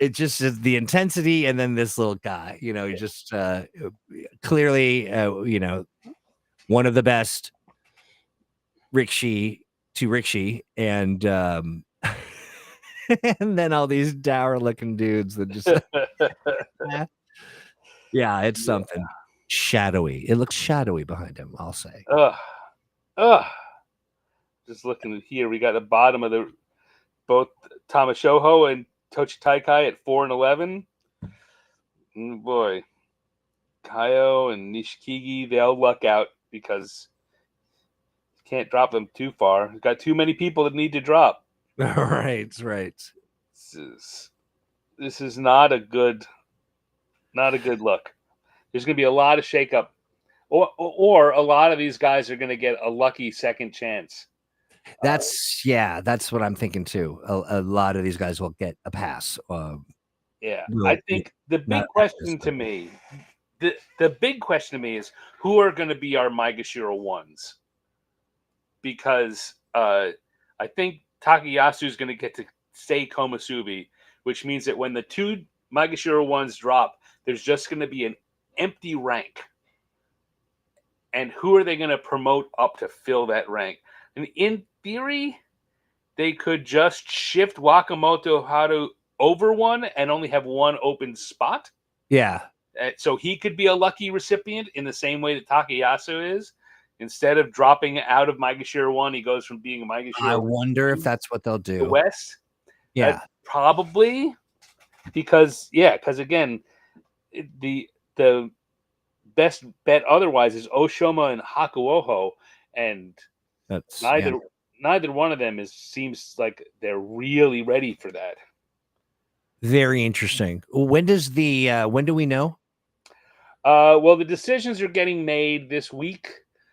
It just is the intensity, and then this little guy. He yeah. just clearly, one of the best rickshi, and and then all these dour looking dudes that just yeah, it's Yeah. something shadowy. It looks shadowy behind him, I'll say. Ugh, ugh. Just looking here, we got the bottom of the both Tamashoho and Tochi Taikai at 4 and 11. Boy, Kaio and Nishikigi, they'll luck out because you can't drop them too far. You've got too many people that need to drop. Right, right. This is not a good look. There's going to be a lot of shakeup, or a lot of these guys are going to get a lucky second chance That's what I'm thinking too. A lot of these guys will get a pass. Yeah, I Will think the not big a pass, question to me, the big question to me is who are going to be our Maegashira ones? Because I think Takayasu is going to get to stay Komusubi, which means that when the two Maegashira ones drop, there's just going to be an empty rank. And who are they going to promote up to fill that rank? And in theory, they could just shift Wakamoto Haru over one and only have one open spot. Yeah. So he could be a lucky recipient in the same way that Takayasu is. Instead of dropping out of Maegashira 1, he goes from being a Maegashira I wonder if that's what they'll do. The West. Yeah. Probably. Because again, the best bet otherwise is Oshoma and Hakuoho, and that's neither one of them seems like they're really ready for that. Very interesting. When do we know? Well, the decisions are getting made this week.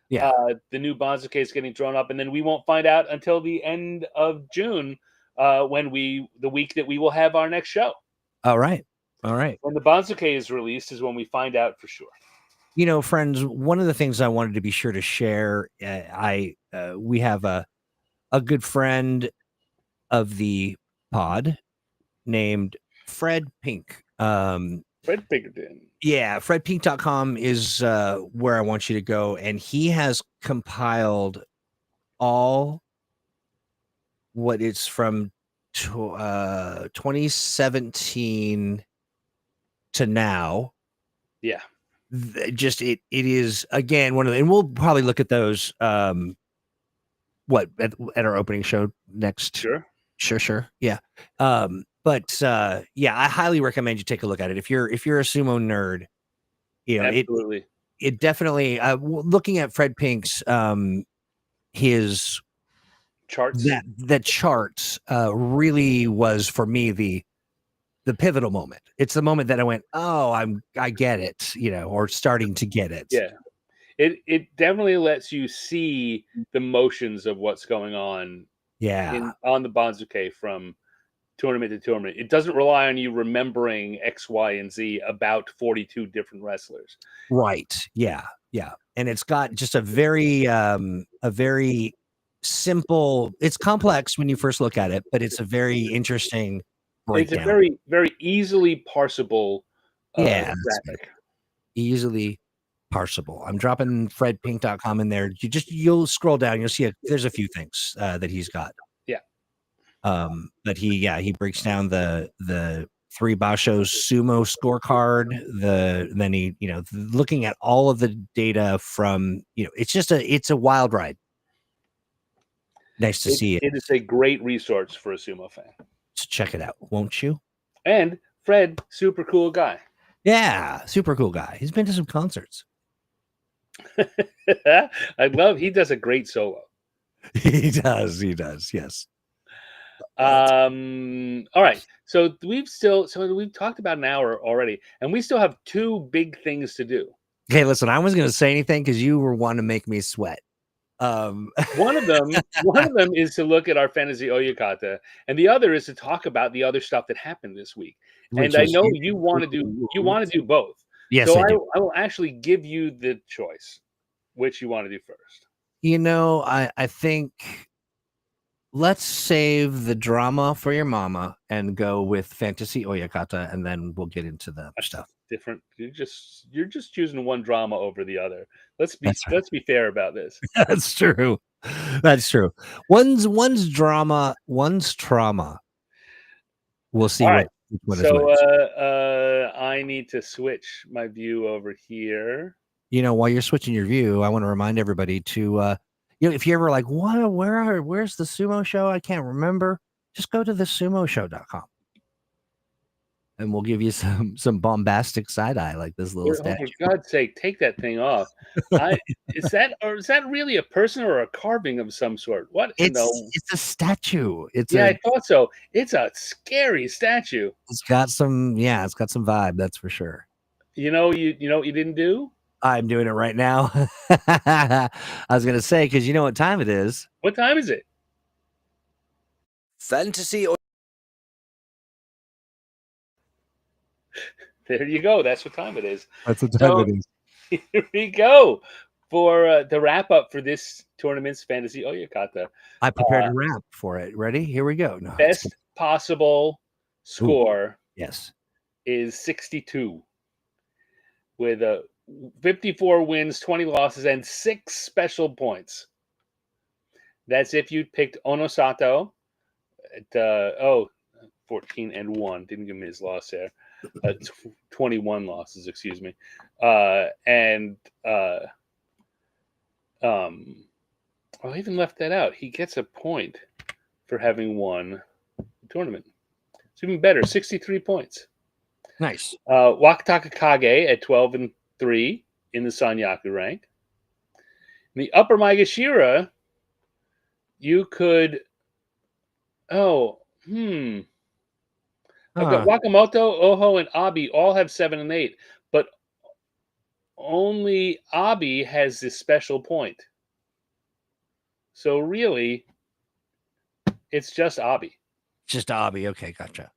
Yeah. The new Banzuke is getting drawn up, and then we won't find out until the end of June, the week that we will have our next show. All right. When the Banzuke is released is when we find out for sure. You know, friends, one of the things I wanted to be sure to share, we have a good friend of the pod named Fred Pink. Fred Pinkerton. Yeah, fredpink.com is where I want you to go, and he has compiled all what is from 2017 to now. Yeah. Just it is again one of the, and we'll probably look at those at our opening show next. Sure. Yeah. But I highly recommend you take a look at it. If you're a sumo nerd, you know, absolutely. It definitely looking at Fred Pink's his charts. That charts really was for me the pivotal moment. It's the moment that I went, oh, I get it, you know, or starting to get it. Yeah. It definitely lets you see the motions of what's going on. Yeah. On the Banzuke from tournament to tournament. It doesn't rely on you remembering X, Y, and Z about 42 different wrestlers. Right. Yeah. And it's got just a very simple, it's complex when you first look at it, but it's a very interesting breakdown. It's a very, very easily parsable graphic. Easily parsable. I'm dropping fredpink.com in there. You'll scroll down, you'll see there's a few things that he's got. Yeah. But he breaks down the three Basho sumo scorecard, then he, you know, looking at all of the data from, you know, it's a wild ride. Nice to see it. It is a great resource for a sumo fan. So check it out, won't you? And Fred, super cool guy. Yeah, super cool guy. He's been to some concerts. He does a great solo. He does, yes. All right. So we've talked about an hour already, and we still have two big things to do. Okay, listen, I wasn't going to say anything because you were wanting to make me sweat. One of them is to look at our Fantasy Oyakata, and the other is to talk about the other stuff that happened this week. And I know you want to do both. Yes, so I do. I will actually give you the choice, which you want to do first. You know, I think let's save the drama for your mama and go with Fantasy Oyakata, and then we'll get into the stuff. Different. You're just choosing one drama over the other. Let's be fair about this. That's true. One's drama, one's trauma. We'll see. All right. So I need to switch my view over here. You know, while you're switching your view, I want to remind everybody to you know, if you're ever like, where's the Sumo Show? I can't remember. Just go to the sumoshow.com. And we'll give you some bombastic side eye like this little statue. For God's sake, take that thing off! Is that really a person or a carving of some sort? What? It's a statue. I thought so. It's a scary statue. It's got some vibe, that's for sure. You know what you didn't do? I'm doing it right now. I was gonna say, because you know what time it is. What time is it? Fantasy. There you go. That's what time it is. That's the time it is. Here we go for the wrap up for this tournament's Fantasy Oyakata. I prepared a rap for it. Ready? Here we go. No, Best possible score yes. is 62 with 54 wins, 20 losses, and 6 special points. That's if you picked Onosato at 14-1. Didn't give him his loss there. 21 losses, excuse me. I even left that out. He gets a point for having won the tournament. It's even better, 63 points. Nice. Wakataka Kage at 12-3 in the Sanyaku rank. In the upper Maegashira, you could. I've got Wakamoto, Oho, and Abi all have 7 and 8, but only Abi has this special point. So really, it's just Abi. Just Abi. Okay, gotcha.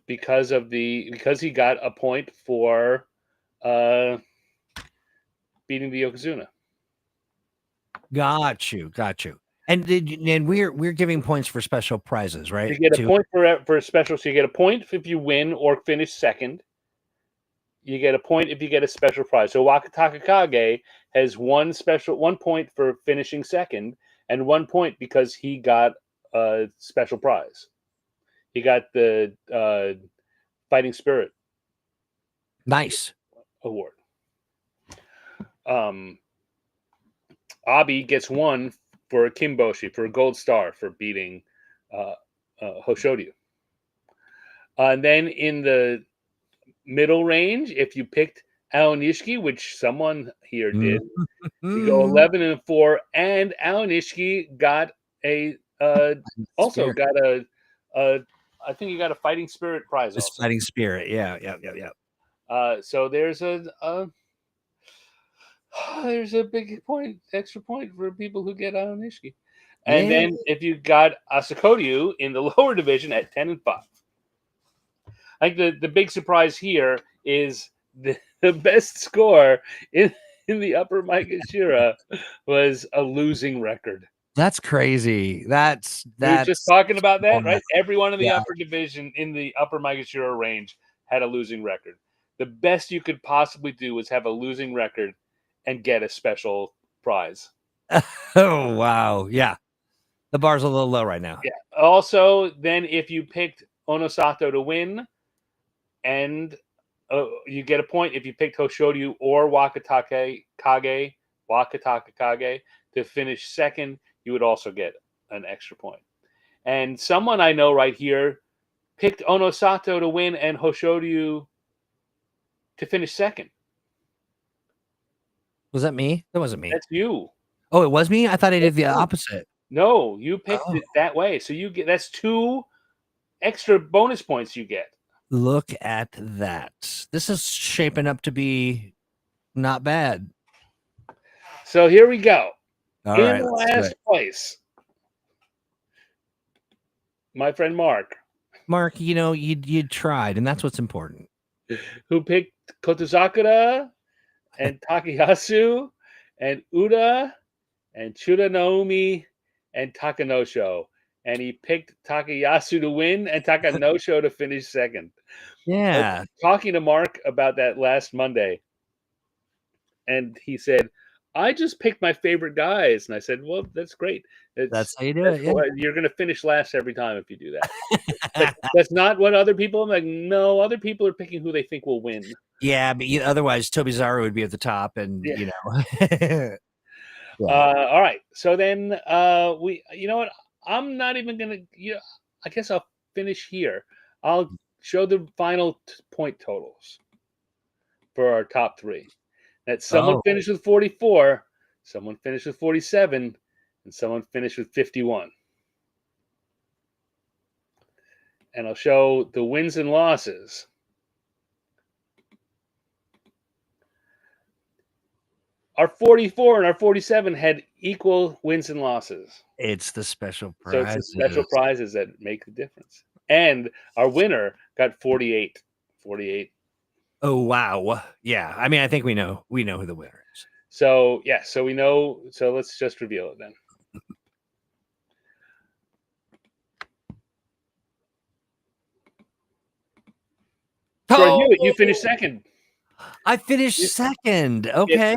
Because he got a point for beating the Yokozuna. Got you. And we're giving points for special prizes, right? You get a point for a special. So you get a point if you win or finish second. You get a point if you get a special prize. So Wakataka Kage has one point for finishing second, and 1 point because he got a special prize. He got the Fighting Spirit. Nice award. Abi gets 1 for a Kimboshi, for a gold star for beating Hoshoryu. And then in the middle range, if you picked Aonishiki, which someone here did, you go 11-4, and Aonishiki got also got a I think you got a Fighting Spirit prize. This Fighting Spirit, yeah. So there's a big extra point for people who get Aonishiki. And then if you got Asakodyu in the lower division at 10-5. I think the big surprise here is the best score in the upper Maegashira was a losing record. That's crazy. That's we were just talking about that, right? Everyone in the upper division in the upper Maegashira range had a losing record. The best you could possibly do was have a losing record and get a special prize. Oh wow, yeah. The bar's a little low right now. Yeah. Also, then if you picked Onosato to win, and you get a point if you picked Hoshoryu or Wakataka Kage to finish second, you would also get an extra point. And someone I know right here picked Onosato to win and Hoshoryu to finish second. Was that me? That wasn't me. That's you. Oh, it was me? I thought I did the opposite. No, you picked it that way. So you get, that's 2 extra bonus points you get. Look at that. This is shaping up to be not bad. So here we go. All right, last place, my friend Mark. Mark, you tried, and that's what's important. Who picked Kotozakura and Takayasu and Uda and Chuda Naomi and Takanosho. And he picked Takayasu to win and Takanosho to finish second. Yeah. Talking to Mark about that last Monday, and he said, I just picked my favorite guys. And I said, well, that's great. That's how you do it. Yeah. You're going to finish last every time if you do that. That's not what other people, I'm like, no, other people are picking who they think will win. Yeah, but otherwise Tobizaru would be at the top, and Yeah. All right. So then you know what? I'm not even going to, I guess I'll finish here. I'll show the final point totals for our top 3. That someone finished with 44, someone finished with 47, and someone finished with 51. And I'll show the wins and losses. our 44 and our 47 had equal wins and losses. It's the special So it's the prizes. special prizes that make the difference. And our winner got 48. 48. Oh wow. Yeah. I mean, I think we know who the winner is. So yeah, so we know. So let's just reveal it then. Troy Hewitt, you finished second. I finished You second. get Okay.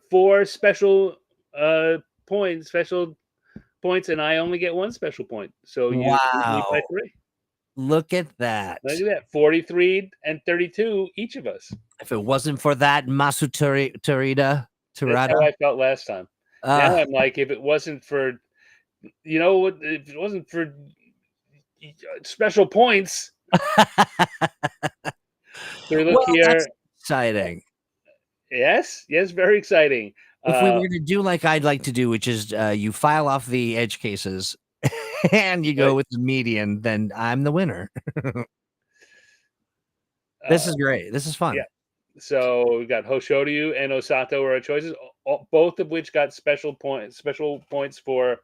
four special points, and I only get one special point. So you beat me by Wow. 3. Look at that. Look at that, 43 and 32 each of us. If it wasn't for that Masu Terada, That's how I felt last time. Now I'm like, if it wasn't for, if it wasn't for special points. So we look here. That's exciting. Yes, very exciting. If we were going to do like I'd like to do, which is you file off the edge cases and you go with the median, then I'm the winner. This is great. This is fun. Yeah. So we got Hoshoryu and Osato were our choices, both of which got special points for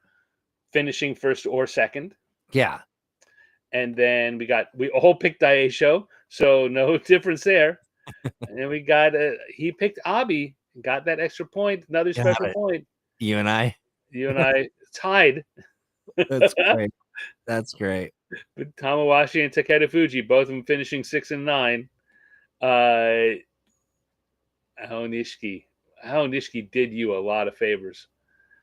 finishing first or second. Yeah. And then we all picked Daisho, so no difference there. And then we got he picked Abi, got that extra point, another special point. You and I tied. That's great. That's great. But Tamawashi and Takeda Fuji, both of them finishing 6 and 9. Nishiki did you a lot of favors.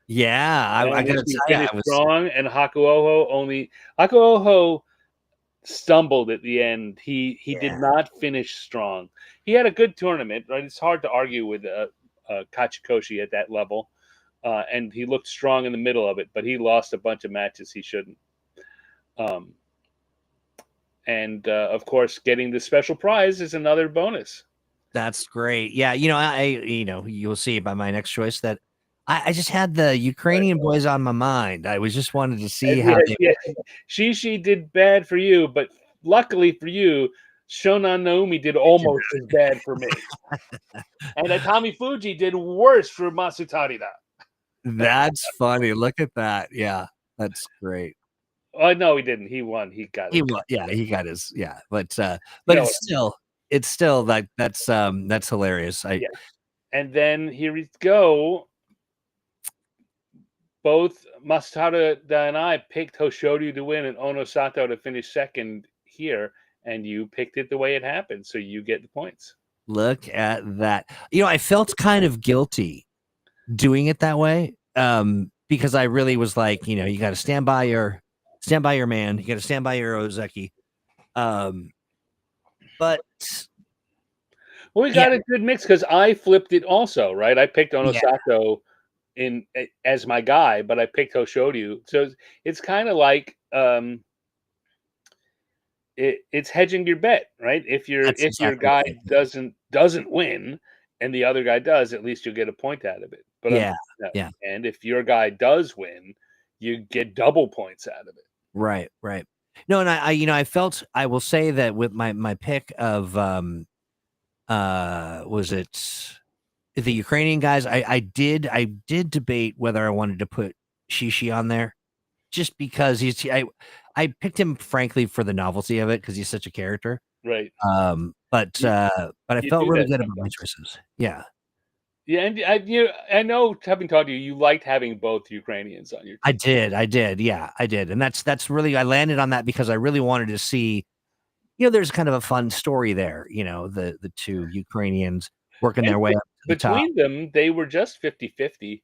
Yeah, I gotta tell you, I was strong, and Hakuoho stumbled at the end. He did not finish strong. He had a good tournament, right? It's hard to argue with Kachikoshi at that level, and he looked strong in the middle of it, but he lost a bunch of matches he shouldn't. And of course, getting the special prize is another bonus. That's great. Yeah, you'll see by my next choice that I just had the Ukrainian boys on my mind. I was just wanted to see how they. Yeah. Shishi did bad for you, but luckily for you, Shonan Naomi did almost as bad for me. And Atami Fuji did worse for Masutarida. That's funny. Look at that. Yeah, that's great. Oh no, he didn't. He won. He got it. He won. Yeah, he got his. Yeah, but it's still that's hilarious. And then here we go. Both Masutarida and I picked Hoshoryu to win and Onosato to finish second here, and you picked it the way it happened, so you get the points. Look at that. I felt kind of guilty doing it that way because I really was like, you got to stand by your man. You got to stand by your Ozeki. But we got a good mix because I flipped it also, right? I picked Onosato as my guy, but I picked Hoshoryu. So it's kind of like it's hedging your bet, right? If your guy doesn't win and the other guy does, at least you'll get a point out of it. But and if your guy does win, you get double points out of it. Right. No, and I felt, I will say that with my pick of was it the Ukrainian guys, I did debate whether I wanted to put Shishi on there just because I picked him frankly for the novelty of it because he's such a character. Right. But I felt really good about my choices. Yeah. Yeah, and I know, having talked to you, you liked having both Ukrainians on your team. I did. Yeah, I did. And that's really, I landed on that because I really wanted to see, there's kind of a fun story there, the two Ukrainians working their way up to the top. Between them, they were just 50-50.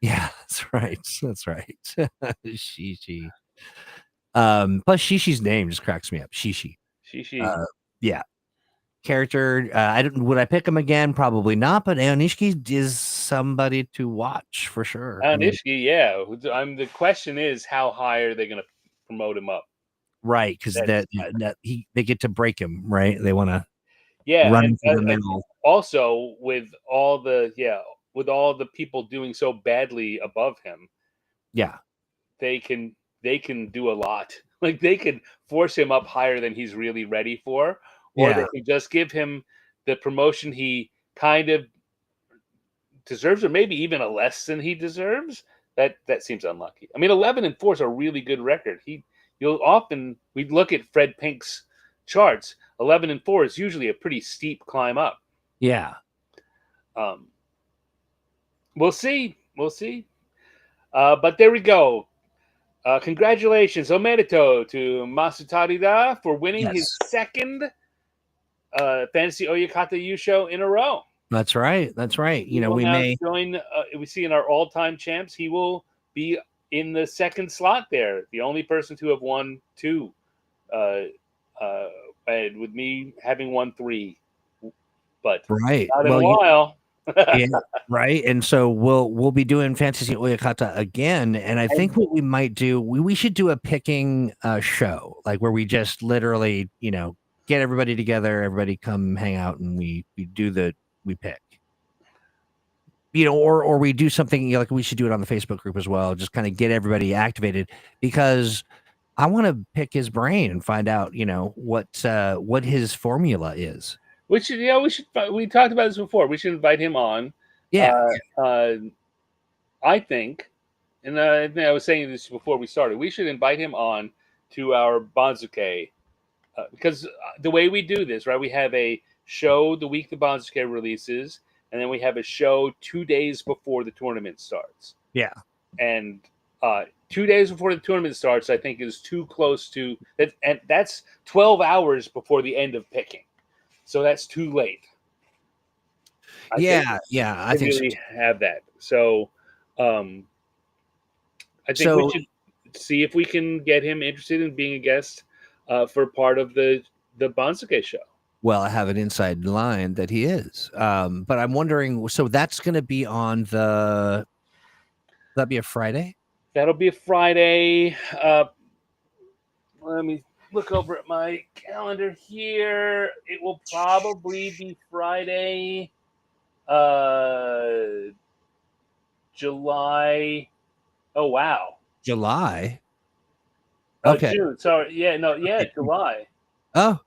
Yeah, that's right. Shishi. Plus Shishi's name just cracks me up. Shishi. Yeah. Character. Would I pick him again? Probably not. But Aonishiki is somebody to watch for sure. Aonishiki, yeah. The question is, how high are they going to promote him up? Right, because they get to break him. Right, they want to. Run through the middle. Also, with all the people doing so badly above him. Yeah, they can do a lot. Like they could force him up higher than he's really ready for. Or they could just give him the promotion he kind of deserves, or maybe even a less than he deserves, that seems unlucky. I mean, 11-4 is a really good record. We look at Fred Pink's charts. 11-4 is usually a pretty steep climb up. Yeah. Um, we'll see. We'll see. But there we go. Congratulations, Omerito, to Masutarida for winning his second Fantasy Oyakata yusho in a row. That's right. That's right. He will now join. We see in our all-time champs, he will be in the second slot there. The only person to have won 2, and with me having won 3, but not in a while. Yeah, right. And so we'll be doing Fantasy Oyakata again. And I think what we might do, we should do a picking show, like where we just literally, get everybody together, everybody come hang out, and we pick. Or we do something like we should do it on the Facebook group as well, just kind of get everybody activated, because I want to pick his brain and find out, what his formula is. We should. We talked about this before. We should invite him on. Yeah. I think, and I was saying this before we started, we should invite him on to our Banzuke, because the way we do this, right? We have a show the week the Banzuke releases, and then we have a show 2 days before the tournament starts. Yeah. And 2 days before the tournament starts, I think, is too close to that, and that's 12 hours before the end of picking. So that's too late. I think really have that. So I think we should see if we can get him interested in being a guest for part of the Banzuke show. Well, I have an inside line that he is. But I'm wondering, so that's going to be on that'll be a Friday? That'll be a Friday. Let me look over at my calendar here. It will probably be Friday, July. Oh, wow. July? Okay. June. Sorry. Yeah, July. Oh.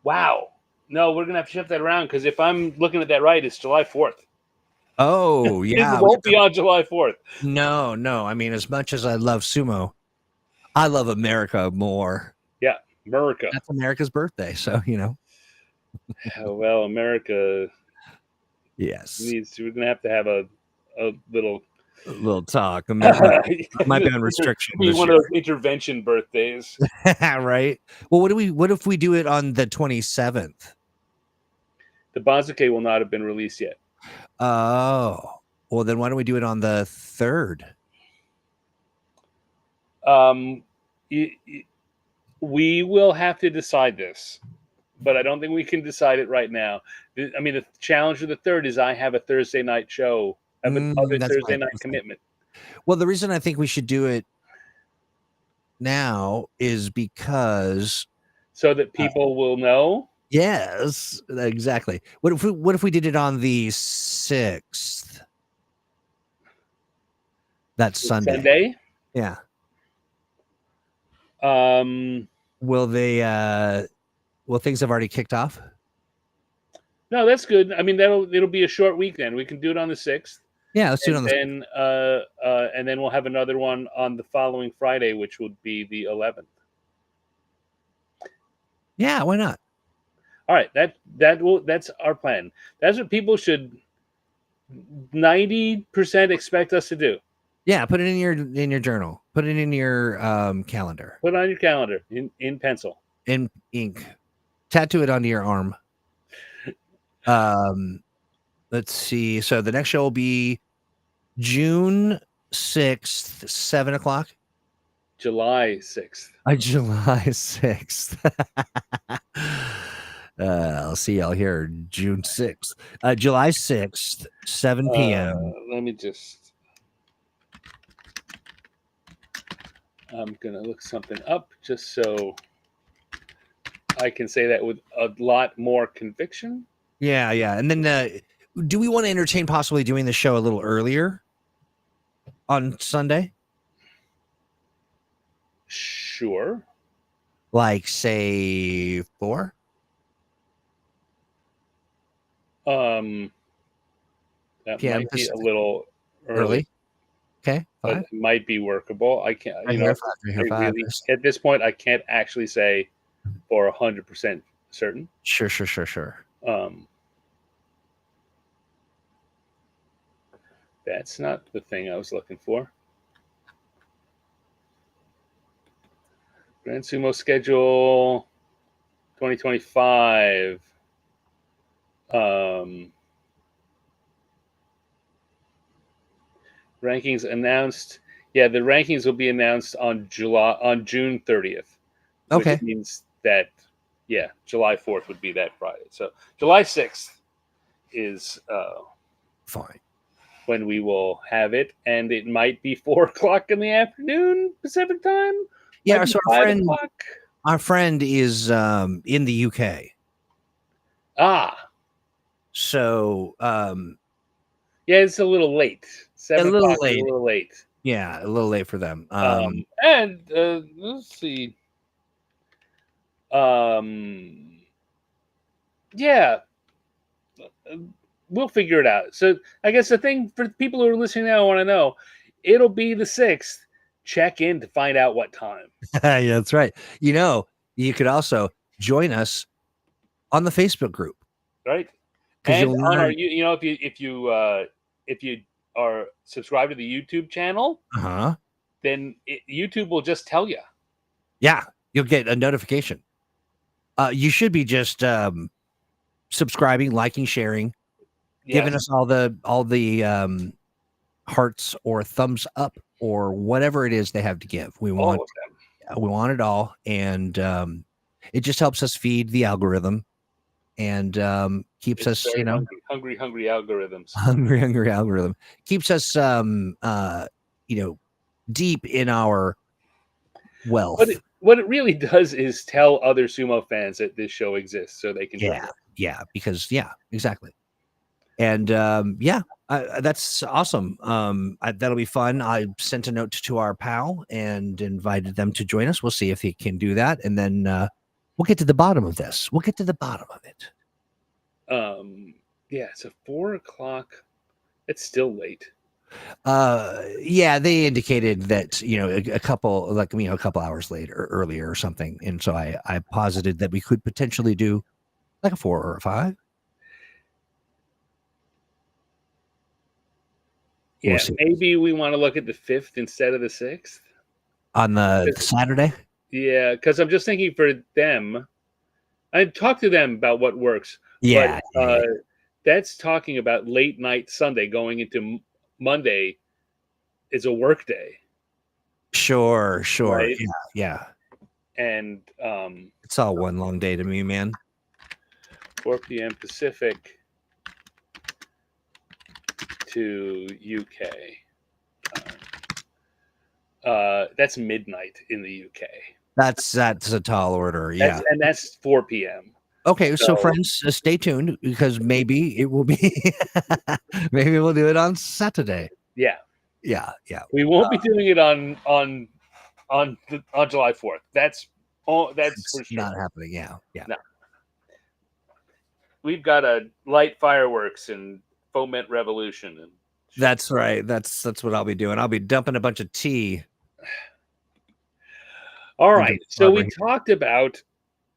Wow. No, we're going to have to shift that around, because if I'm looking at that right, it's July 4th. Oh, yeah. It won't be on July 4th. No. I mean, as much as I love sumo, I love America more. Yeah, America. That's America's birthday, so, Well, America. Yes. We're going to have a little talk. America might be on restriction. Be one of those intervention birthdays. Right. Well, what if we do it on the 27th? The Banzuke will not have been released yet. Oh, well, then why don't we do it on the 3rd? We will have to decide this, but I don't think we can decide it right now. I mean, the challenge of the 3rd is I have a Thursday night show. I have another Thursday night commitment. Well, the reason I think we should do it now is because so that people will know. Yes, exactly. What if we did it on the 6th? That's Sunday. Yeah. Will things have already kicked off? No, that's good. I mean, it'll be a short week then. We can do it on the 6th. Yeah, let's do it on the 6th. And then we'll have another one on the following Friday, which would be the 11th. Yeah, why not? All right, that's our plan. That's what people should 90% expect us to do. Yeah, put it in your journal. Put it in your calendar. Put it on your calendar in pencil. In ink. Tattoo it onto your arm. Let's see. So the next show will be June 6th, 7:00. July 6th. July 6th. I'll see y'all here June 6th. July 6th, 7 p.m. Let me just. I'm going to look something up just so I can say that with a lot more conviction. Yeah. And then do we want to entertain possibly doing the show a little earlier on Sunday? Sure. Like, say, 4? That p.m. might be a Pacific. little early, Early. Okay, but 5. it might be workable. I can't, Right here, 5. Right I here, 5. really, at this point, I can't actually say for 100% certain. Sure. Um, that's not the thing I was looking for. Grand Sumo schedule 2025. Um, rankings announced. Yeah, the rankings will be announced on June 30th, which Okay, means that July 4th would be that Friday. So July 6th is fine. when we will have it, and it might be 4 o'clock in the afternoon Pacific time. Yeah, Might be so five o'clock. our friend is in the UK. Ah, So yeah, it's a little late. a 7 o'clock little is a late. little late. Yeah, a little late for them. And let's see. Um, yeah, we'll figure it out. So I guess the thing for people who are listening now, I want to know, it'll be the 6th. Check in to find out what time. Yeah, that's right. You could also join us on the Facebook group Right, because and you'll on our learn. if you are subscribed to the YouTube channel, Uh-huh. then YouTube will just tell you. Yeah, you'll get a notification. You should be just subscribing, liking, sharing, giving Yes, us all the hearts or thumbs up or whatever it is they have to give. all of them. We want it all, and it just helps us feed the algorithm and keeps It's us, very hungry algorithms. hungry algorithm keeps us you know deep in our What wealth. it really does is tell other sumo fans that this show exists, so they can join Yeah, us. yeah, because yeah, exactly. And that's awesome. That'll be fun. I sent a note to our pal and invited them to join us. We'll see if he can do that, and then we'll get to the bottom of this. We'll get to the bottom of it. Yeah, it's a 4 o'clock. It's still late. Yeah, they indicated that a couple, like a couple hours later, earlier or something, and so I posited that we could potentially do like a 4 or a 5. We'll Yeah, see maybe we want to look at the 5th instead of the 6th. on the Saturday. Yeah, because I'm just thinking for them. I talked to them about what works, but Yeah. that's talking about late night Sunday going into Monday is a work day, Sure. right? Yeah. And It's all one long day to me, man. 4 p.m. Pacific to UK. That's midnight in the UK. That's a tall order. Yeah. That's 4 p.m. Okay, so So friends, stay tuned because maybe it will be maybe we'll do it on Saturday. yeah, Yeah. we won't be doing it on July 4th. That's It's for sure. not happening. Yeah. No, we've got to light fireworks and foment revolution and shit. That's right. That's what I'll be doing. I'll be dumping a bunch of tea All into right. the So we harbor. talked about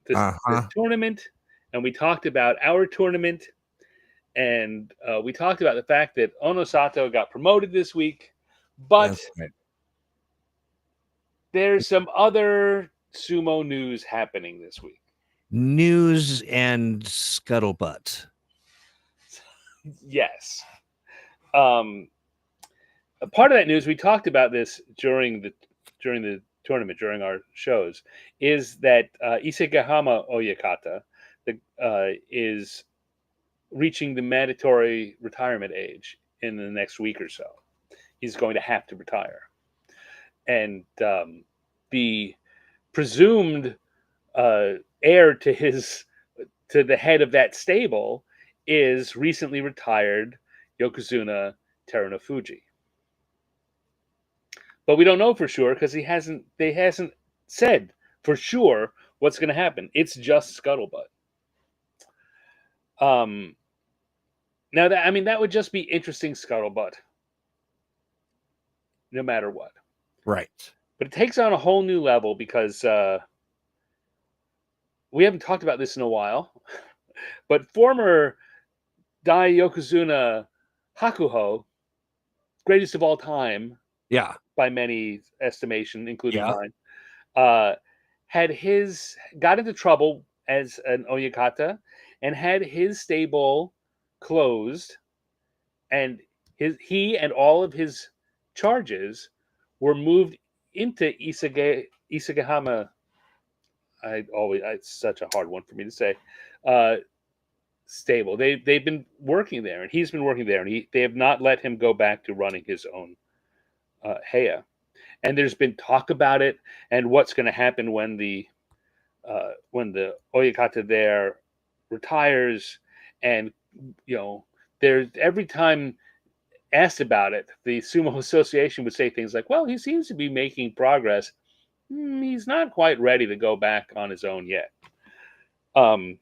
the Uh-huh. tournament, and we talked about our tournament, and we talked about the fact that Onosato got promoted this week, but That's right. there's some other sumo news happening this week. News and scuttlebutt. Yes. A part of that news, we talked about this during the tournament, during our shows, is that Isegahama Oyakata is reaching the mandatory retirement age in the next week or so. He's going to have to retire, and the presumed heir to the head of that stable is recently retired Yokozuna Terunofuji. But we don't know for sure because they hasn't said for sure what's going to happen. It's just scuttlebutt. Um, Now that would just be interesting scuttlebutt, no matter what. Right. But it takes on a whole new level because we haven't talked about this in a while. But former Dai Yokozuna Hakuho, greatest of all time Yeah. by many estimation, including Yeah. mine, uh, got into trouble as an Oyakata and had his stable closed, and he and all of his charges were moved into Isagahama. It's such a hard one for me to say. Uh, Stable. They've been working there, and he's been working there, and they have not let him go back to running his own Heya. And there's been talk about it and what's going to happen when the Oyakata there retires, and there's every time asked about it, the Sumo Association would say things like, "Well, he seems to be making progress. He's not quite ready to go back on his own yet." Um,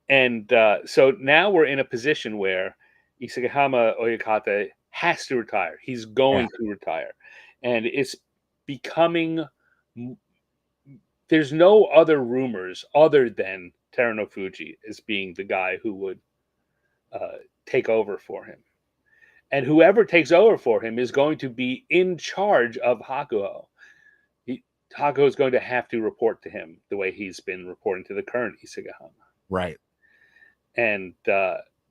and so now we're in a position where Isagahama Oyakata has to retire. He's Yeah. going to retire, and it's becoming. There's no other rumors other than Terano Fuji as being the guy who would take over for him. And whoever takes over for him is going to be in charge of Hakuho. Hakuho is going to have to report to him the way he's been reporting to the current Isagahama. Right. And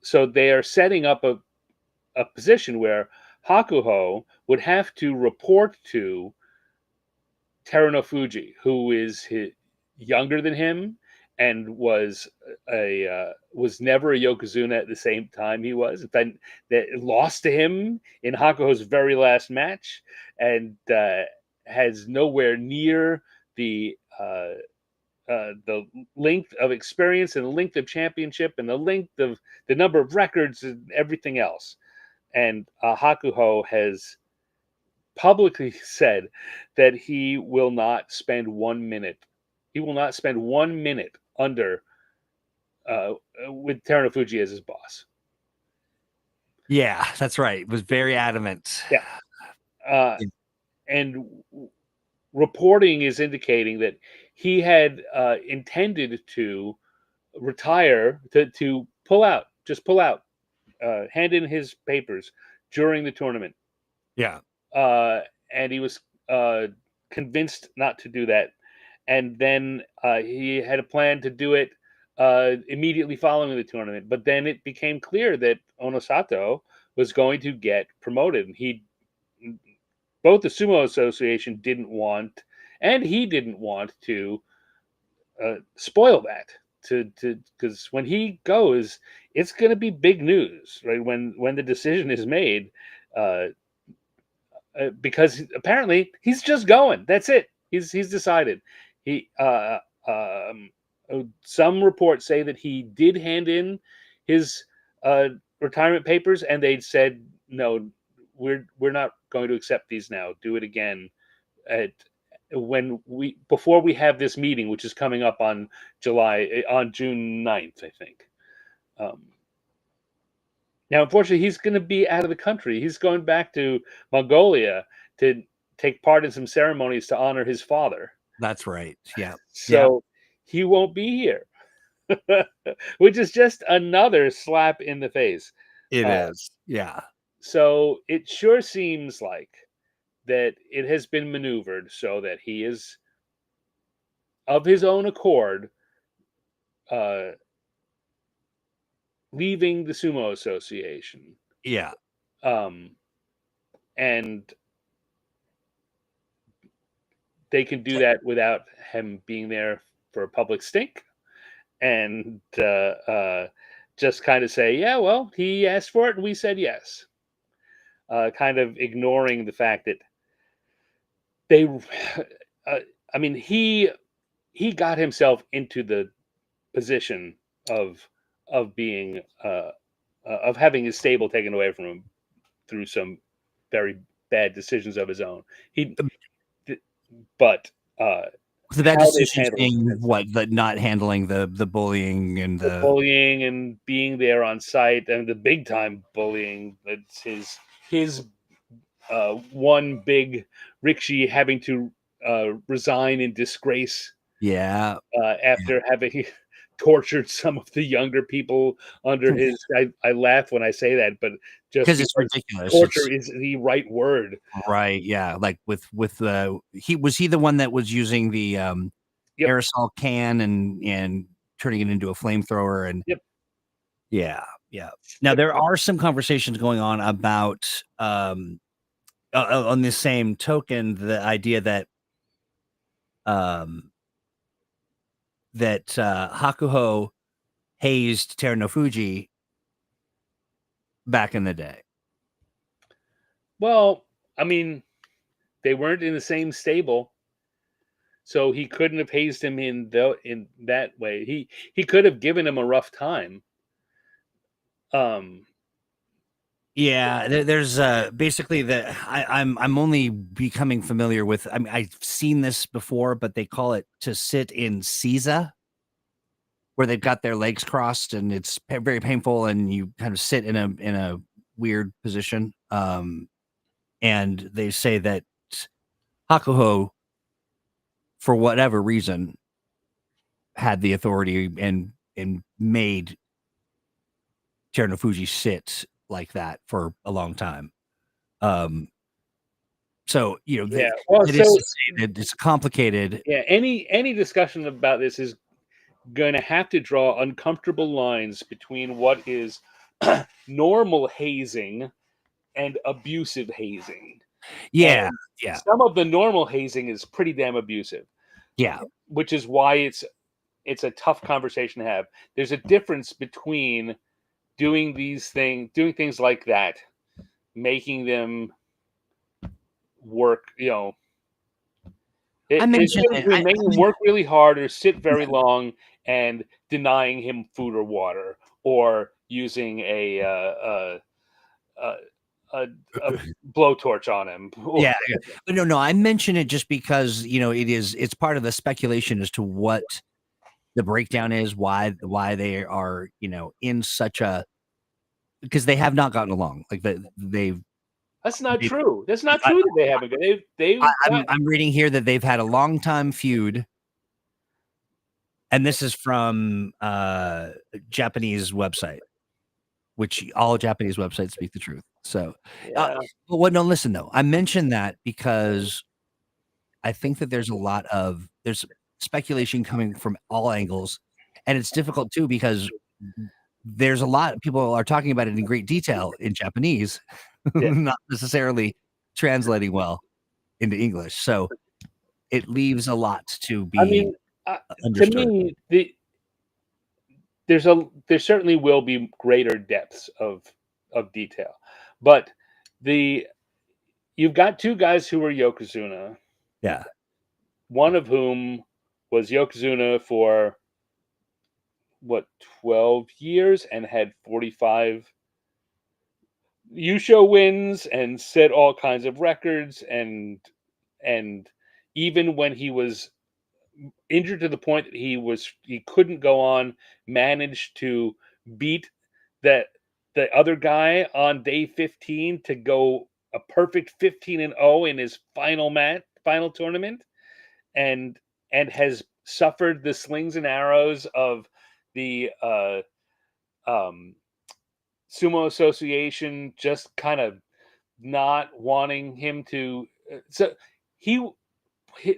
so they are setting up a position where Hakuho would have to report to Terano Fuji, who is younger than him and was never a yokozuna at the same time he was. In fact, that lost to him in Hakuho's very last match, and has nowhere near the length of experience and the length of championship and the length of the number of records and everything else. And Hakuho has publicly said that he will not spend 1 minute. He will not spend 1 minute under with Terano Fuji as his boss. Yeah, that's right. It was very adamant. Yeah, and reporting is indicating that he had intended to retire, to pull out, just pull out, hand in his papers during the tournament. Yeah. And he was convinced not to do that. And then he had a plan to do it immediately following the tournament. But then it became clear that Onosato was going to get promoted. And both the Sumo Association didn't want, and he didn't want to spoil that. Because when he goes, it's going to be big news, right? When the decision is made, uh, because apparently he's just going. That's it. He's decided. He some reports say that he did hand in his retirement papers, and they said no, we're not going to accept these now. Do it again at before we have this meeting, which is coming up on June 9th, I think. Now, unfortunately, he's going to be out of the country. He's going back to Mongolia to take part in some ceremonies to honor his father. That's right. Yeah. So he won't be here, which is just another slap in the face. It is. Yeah. So it sure seems like that it has been maneuvered so that he is, of his own accord, leaving the Sumo Association. Yeah. And they can do that without him being there for a public stink, and just kind of say, yeah, well, he asked for it and we said yes. Kind of ignoring the fact that they, I mean, he got himself into the position of being of having his stable taken away from him through some very bad decisions of his own. But the bad how they've decisions handled being it. what? The not handling the bullying and The the bullying and being there on site, and the big time bullying. That's his one big Rikshi having to resign in disgrace yeah. after having tortured some of the younger people under his. I laugh when I say that, but just Because it's because ridiculous. torture It's is the right word. right, yeah, like, with the he the one that was using the, Yep, aerosol can and turning it into a flamethrower and yep, yeah, yeah. Now yep. there are some conversations going on about, on this same token, the idea that, um, Hakuho hazed Terunofuji back in the day. Well, I mean, they weren't in the same stable, so he couldn't have hazed him in that way. He could have given him a rough time. Um, Yeah, there's basically I'm only becoming familiar with. I mean, I've seen this before, but they call it to sit in Seiza, where they've got their legs crossed and it's very painful, and you kind of sit in a weird position. And they say that Hakuho, for whatever reason, had the authority and made Terunofuji sit like that for a long time. Um, So, yeah. Well, it is so to say that it's complicated. yeah, any discussion about this is going to have to draw uncomfortable lines between what is normal hazing and abusive hazing. Yeah, And yeah, some of the normal hazing is pretty damn abusive, yeah, which is why it's a tough conversation to have. There's a difference between doing things like that, making them work, I it's mentioned difference it between making him work really hard or sit very long and denying him food or water, or using a, a, a blowtorch on him. yeah, yeah. But no, I mention it just because, it's part of the speculation as to what the breakdown is, why they are, in such a because they have not gotten along. Like, That's not they've true. That's not I true that they haven't. They've got I'm reading here that they've had a long time feud, and this is from, Japanese website. Which all Japanese websites speak the truth. So, uh, yeah. but what no, listen though, I mentioned that because I think that there's speculation coming from all angles, and it's difficult too because there's a lot people are talking about it in great detail in Japanese, Yeah. not necessarily translating well into English. So it leaves a lot to I be mean, to understood. me, there certainly will be greater depths of detail, but the you've got two guys who were yokozuna, Yeah. one of whom was yokozuna for what 12 years and had 45 yusho wins and set all kinds of records, and even when he was injured to the point that he couldn't go on, managed to beat that the other guy on day 15 to go a perfect 15-0 in his final tournament, and has suffered the slings and arrows of the um, sumo association just kind of not wanting him to. So he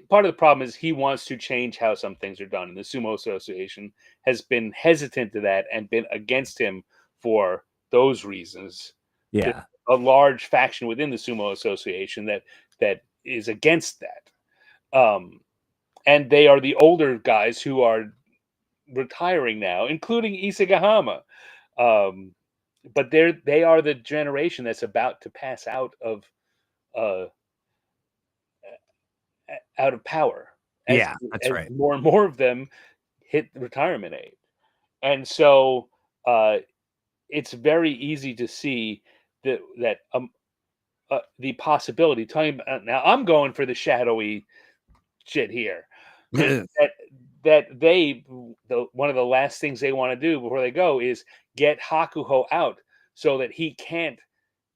part of the problem is he wants to change how some things are done, and the Sumo Association has been hesitant to that and been against him for those reasons. There's Yeah. a large faction within the Sumo Association that is against that, and they are the older guys who are retiring now, including Isagahama. Um, but they are the generation that's about to pass uh, out of power as Yeah, that's right. more and more of them hit retirement age. And so it's very easy to see the possibility. Talking about now, I'm going for the shadowy shit here. that one of the last things they want to do before they go is get Hakuho out so that he can't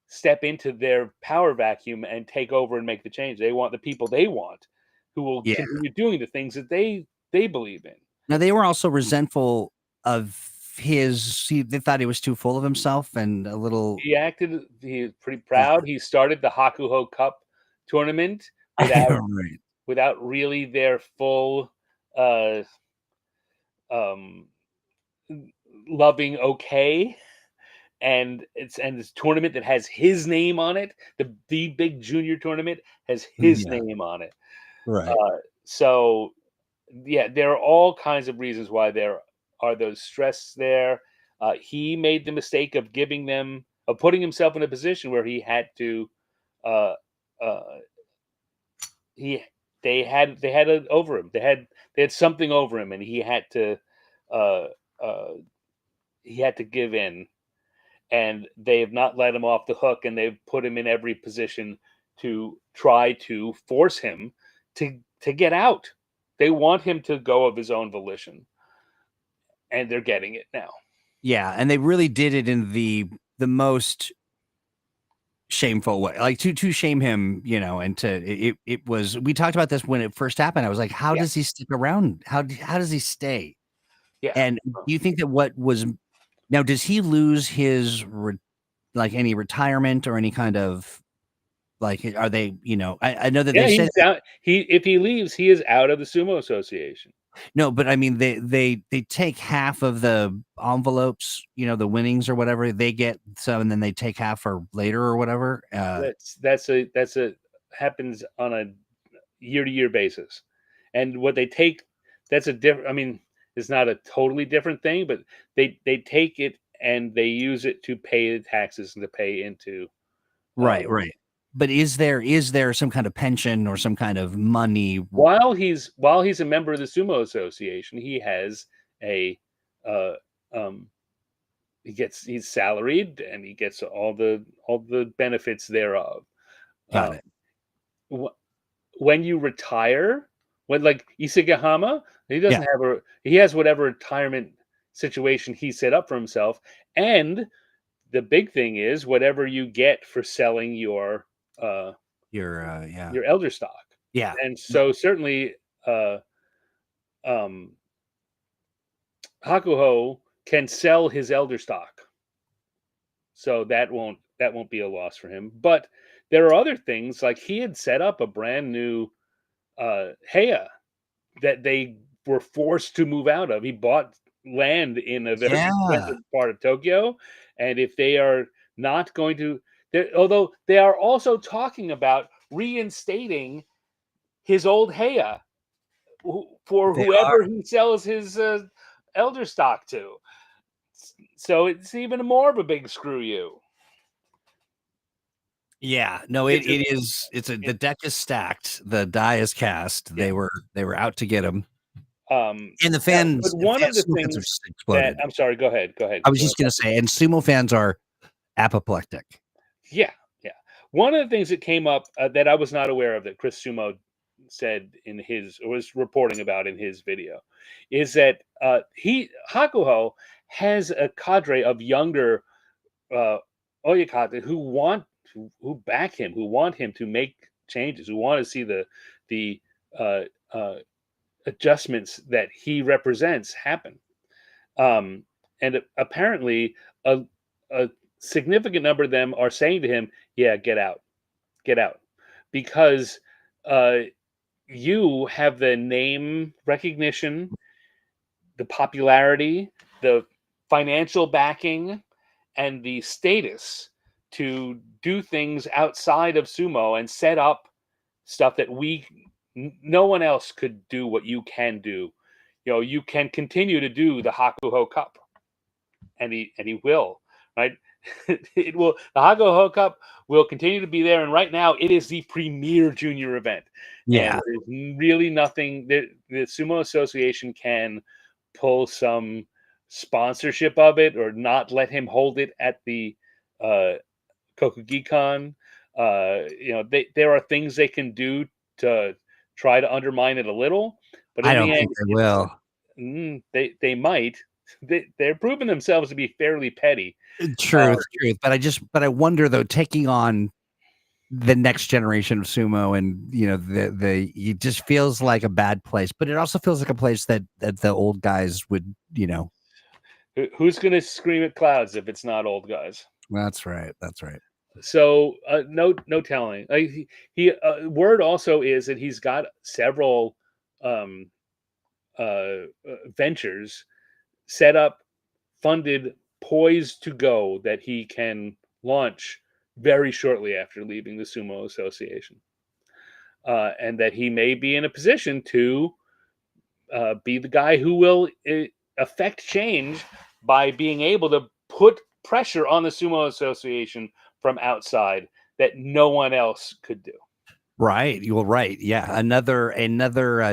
step into their power vacuum and take over and make the change. They want the people they want who will Yeah. continue doing the things that they believe in. Now they were also resentful of they thought he was too full of himself and a little He's pretty proud. He started the Hakuho Cup tournament without right. without really their full uh um loving okay. And it's this tournament that has his name on it. The big junior tournament has his Yeah. name on it. Right. So yeah, there are all kinds of reasons why there are those stress there. He made the mistake of putting himself in a position where he had to uh, uh, he they had it over him. They had something over him, and uh, uh, he had to give in. And they have not let him off the hook, and they've put him in every position to try to force him to get out. They want him to go of his own volition, and they're getting it now. Yeah, and they really did it in the most shameful way, like to shame him, and it was. We talked about this when it first happened. I was like, how Yeah, does he stick around? How does he stay? yeah, And do you think that what was now? Does he lose his like any retirement or any kind of like? Are they? I know that yeah. they said He's out. If he leaves, he is out of the sumo association. no, but I mean they take half of the envelopes, the winnings or whatever they get some, and then they take half for later or whatever. That's a happens on a year to year basis, and what they take that's a different. I mean, it's not a totally different thing, but they take it and they use it to pay the taxes and to pay into. Right, right. But is there some kind of pension or some kind of money? While he's a member of the sumo association, he has a uh, um, he's salaried and he gets all the benefits thereof. Got Um, it. wh- when you retire, when like Isagahama, Yeah, he has whatever retirement situation he set up for himself, and the big thing is whatever you get for selling uh, yeah, your elder stock, yeah, and so certainly uh, um, Hakuho can sell his elder stock, so that won't be a loss for him. But there are other things like he had set up a brand new Heya that they were forced to move out of. He bought land in a very yeah. expensive part of Tokyo, and if they are not going to, although they are also talking about reinstating his old Heya for They are. whoever he sells his elder stock to. So it's even more of a big screw you. Yeah, no, It's a, it is. The it, deck is stacked. The die is cast. yeah. They were out to get him, and the But fans, one of the sumo fans are things just that exploded. I'm sorry, go ahead, go ahead. I was You wanna just gonna say, and sumo fans are apoplectic. Yeah, yeah. One of the things that came up that I was not aware of that Chris Sumo said in his or was reporting about in his video is that he Hakuho has a cadre of younger uh, Oyakata who back him, who want him to make changes, who want to see the uh, uh, adjustments that he represents happen. And apparently, a significant number of them are saying to him, "Yeah, get out," because uh, you have the name recognition, the popularity, the financial backing, and the status to do things outside of sumo and set up stuff that no one else could do what you can do. You can continue to do the Hakuho Cup, and he will, right? It will. The Hakuho Cup will continue to be there, and right now it is the premier junior event, and Yeah, there's really nothing that the Sumo Association can pull some sponsorship of it or not let him hold it at the uh, Kokugikan. There are things they can do to try to undermine it a little, But I in don't the think end, they will. they might. They're proving themselves to be fairly petty. Truth, truth. But I wonder though, taking on the next generation of sumo, and the it just feels like a bad place, but it also feels like a place that the old guys would. Who's going to scream at clouds if it's not old guys? That's right. That's right. So no telling. Like word also is that he's got several um, ventures set up, funded, poised to go that he can launch very shortly after leaving the Sumo Association, and that he may be in a position to be the guy who will affect change by being able to put pressure on the Sumo Association from outside that no one else could do. Right. You're right. Yeah. Another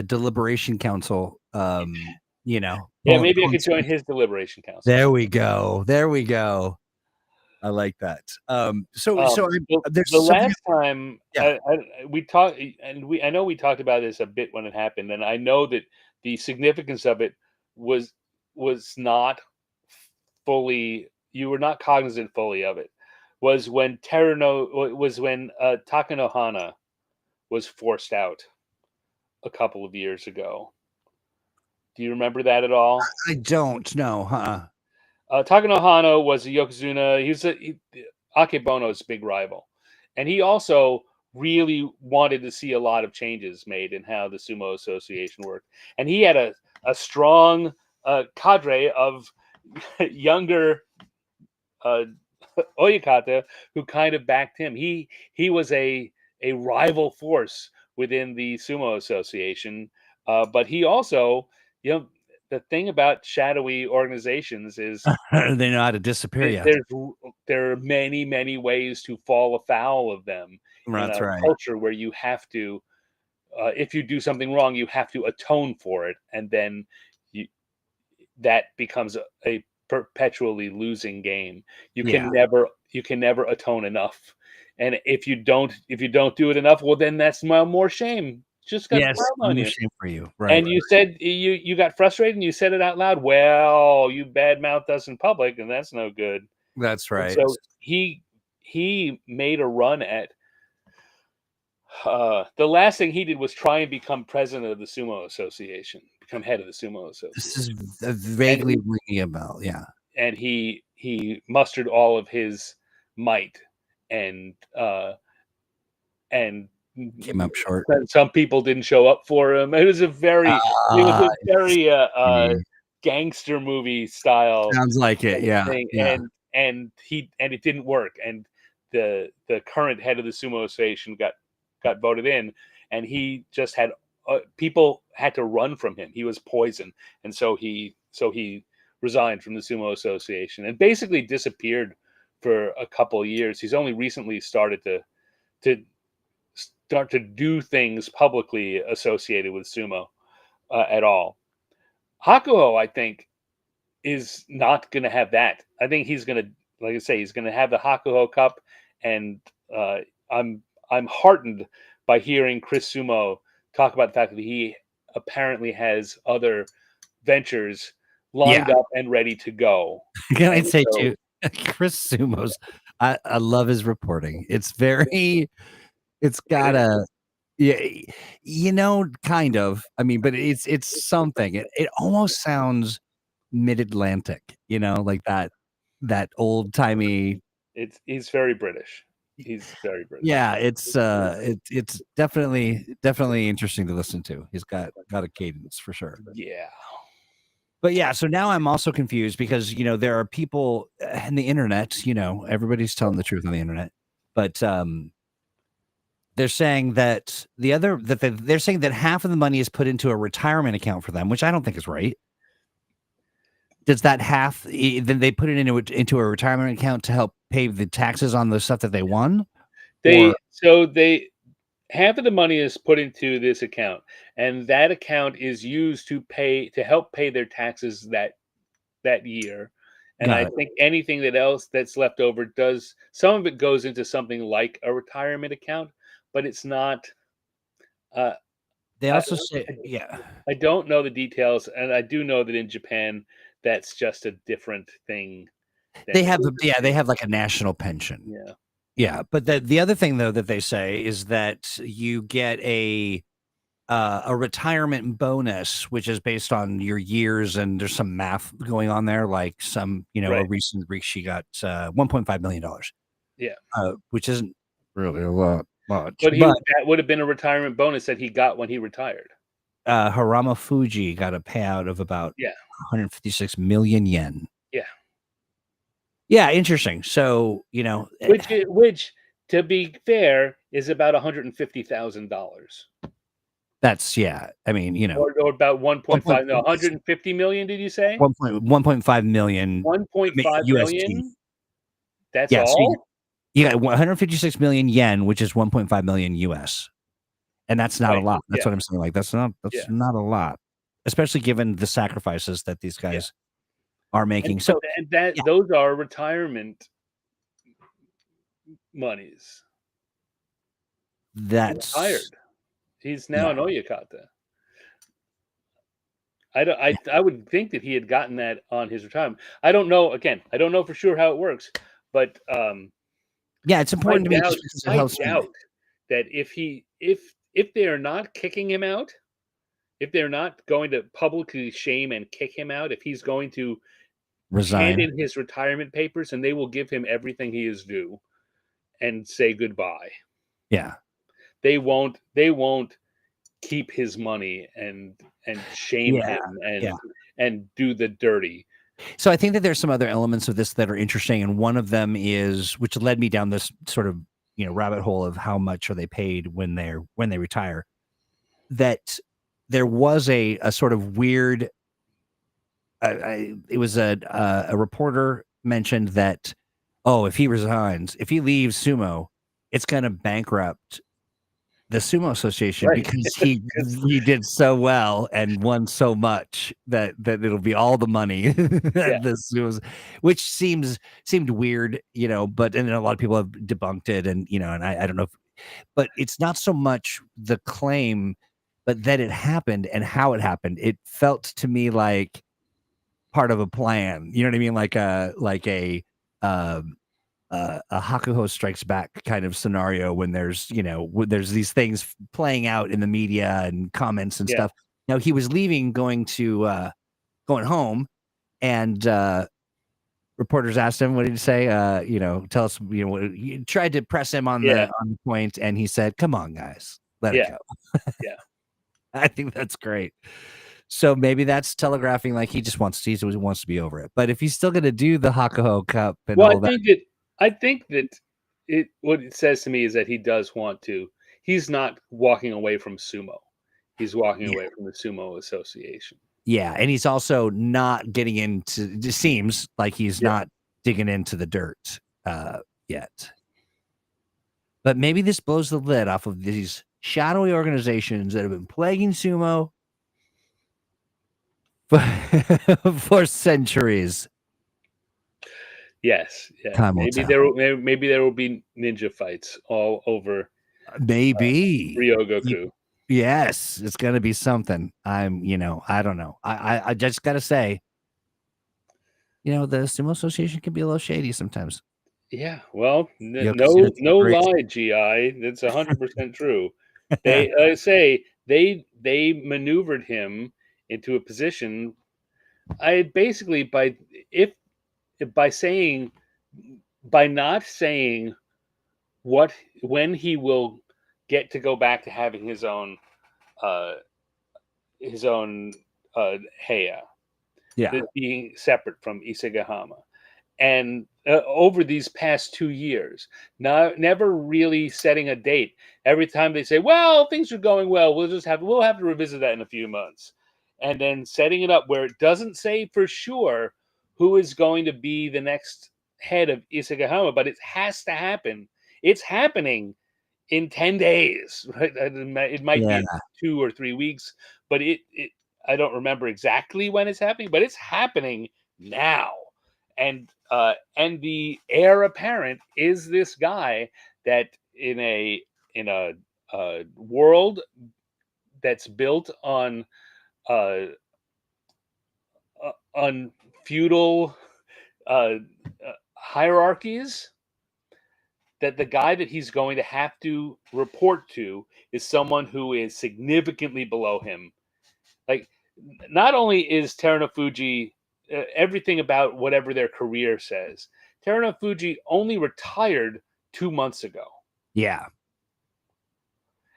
deliberation council. Yeah, maybe I pulling could join strings. his deliberation council. There we go. There we go. I like that. There's The something. last time Yeah. we talked, and I know we talked about this a bit when it happened, and I know that the significance of it was not fully. You were not cognizant fully of it. Was when Takanohana was forced out a couple of years ago. Do you remember that at all? I don't know, huh? Takanohana was a Yokozuna. Akebono's big rival, and he also really wanted to see a lot of changes made in how the Sumo Association worked. And he had a strong cadre of younger uh, Oyakata who kind of backed him. He was a rival force within the Sumo Association, but he also, the thing about shadowy organizations is They know how to disappear. Yeah. there are many ways to fall afoul of them in That's a right. culture where you have to, if you do something wrong, you have to atone for it, and then you, that becomes a perpetually losing game. Yeah. You can never atone enough, and if you don't do it enough, well, then that's more shame. Just got Yes. piled on No you. shame for you. Right. And you said you got frustrated and you said it out loud. Well, you badmouthed us in public, and that's no good. That's And right. so he made a run at the last thing he did was try and become president of the Sumo Association, become head of the Sumo This is Association, and vaguely ringing a bell. Yeah. he mustered all of his might and and Came up short. some people didn't show up for him. It was a very See. gangster movie style Sounds like it. Yeah. thing, Yeah. and it didn't work. And the current head of the Sumo Association got voted in, and he just had people had to run from him. He was poison, and so he resigned from the Sumo Association and basically disappeared for a couple of years. He's only recently started to start to do things publicly associated with sumo at all. Hakuho, I think, is not going to have that. I think he's going to, like I say, he's going to have the Hakuho Cup, and uh, I'm heartened by hearing Chris Sumo talk about the fact that he apparently has other ventures Yeah. lined up and ready to go. Can I And say so too, Chris Sumo's, I love his reporting. It's got it, a, yeah, kind of. I mean, but it's something. It almost sounds mid-Atlantic, like that old-timey. he's very British. He's very British. Yeah, it's definitely interesting to listen to. He's got a cadence for sure. Yeah. But yeah, so now I'm also confused because there are people in the internet, everybody's telling the truth on the internet, but they're saying that they're saying that half of the money is put into a retirement account for them, which I don't think is right. Does that then they put it into a retirement account to help pay the taxes on the stuff that they won? They Or so they half of the money is put into this account, and that account is used to help pay their taxes that year. And I got it. think anything that else that's left over does some of it goes into something like a retirement account, but it's not. Uh, They I, also say, yeah, I don't know the details, and I do know that in Japan, that's just a different thing than they it have is in they the have like a national pension. yeah. Yeah, but the other thing though that they say is that you get a retirement bonus, which is based on your years, and there's some math going on there. Like a Right. recent week she got $1.5 million, Yeah. which isn't really a lot much. But But that would have been a retirement bonus that he got when he retired. Harama Fuji got a payout of about Yeah. 156 million yen. Yeah. Yeah, interesting. So Which to be fair is about $150,000. that's yeah. I mean, Or about one point 1.5 no, 150 million, did you say? 1.5 million 1.5 USD. million? That's Yeah, so all? you got 156 million yen, which is 1.5 million US. And that's not a Right. lot. That's Yeah. what I'm saying. Like that's Yeah. not a lot, especially given the sacrifices that these Yeah. guys are making. But So yeah, those are retirement monies. He that's retired. He's now yeah. an Oyakata. I would think that he had gotten that on his retirement. I don't know. Again, I don't know for sure how it works, but Yeah, it's important to me just because it I helps me. doubt that if they are not kicking him out, if they're not going to publicly shame and kick him out, if he's going to hand Resign. in his retirement papers and they will give him everything he is due and say goodbye. Yeah. They won't keep his money and shame Yeah. him Yeah. and do the dirty. So I think that there's some other elements of this that are interesting, and one of them is which led me down this sort of rabbit hole of how much are they paid when they retire. That there was a sort of weird. It was a reporter mentioned that if he resigns, if he leaves sumo, it's going to bankrupt the Sumo Association Right. because he did so well and won so much that it'll be all the money that Yeah. the Sumos, which seemed weird, but and a lot of people have debunked it, and and I don't know, but it's not so much the claim, but that it happened and how it happened. It felt to me like part of a plan. You know what I mean? Um, a Hakuho Strikes Back kind of scenario when there's these things playing out in the media and comments and Yeah. stuff. Now he was leaving, going home, and reporters asked him, "What did he say? Tell us." He tried to press him on Yeah. the point, and he said, "Come on, guys, let it Yeah. go." Yeah. I think that's great. So maybe that's telegraphing like he wants to be over it. But if he's still going to do the Hakuho Cup and Well, all that, I think that it what it says to me is that he does want to. He's not walking away from sumo. He's walking yeah. away from the sumo association. Yeah, and he's also not getting into it just seems like he's Yeah. not digging into the dirt yet. But maybe this blows the lid off of these shadowy organizations that have been plaguing sumo for, for centuries. Yes. Yeah. Time will tell. Maybe there will be ninja fights all over Maybe. Ryogoku. Yes, it's gonna be something. I don't know. I just gotta say, the sumo association can be a little shady sometimes. Yeah. Well, Yokozuna no crazy. lie, GI. That's 100% true. They I say they maneuvered him into a position. I basically if by saying by not saying what when he will get to go back to having uh his own heya, Yeah. that being separate from Isegahama, and over these past 2 years, never really setting a date. Every time they say, "Well, things are going well, we'll have to revisit that in a few months," and then setting it up where it doesn't say for sure who is going to be the next head of Isegahama, but it has to happen. It's happening in 10 days, right? It might be Yeah. in 2 or 3 weeks, but it I don't remember exactly when it's happening, but it's happening now. And the heir apparent is this guy that in a world that's built uh, on feudal uh, hierarchies, that the guy that he's going to have to report to is someone who is significantly below him. Like, not only is Terunofuji everything about whatever their career says, Terunofuji only retired 2 months ago. Yeah.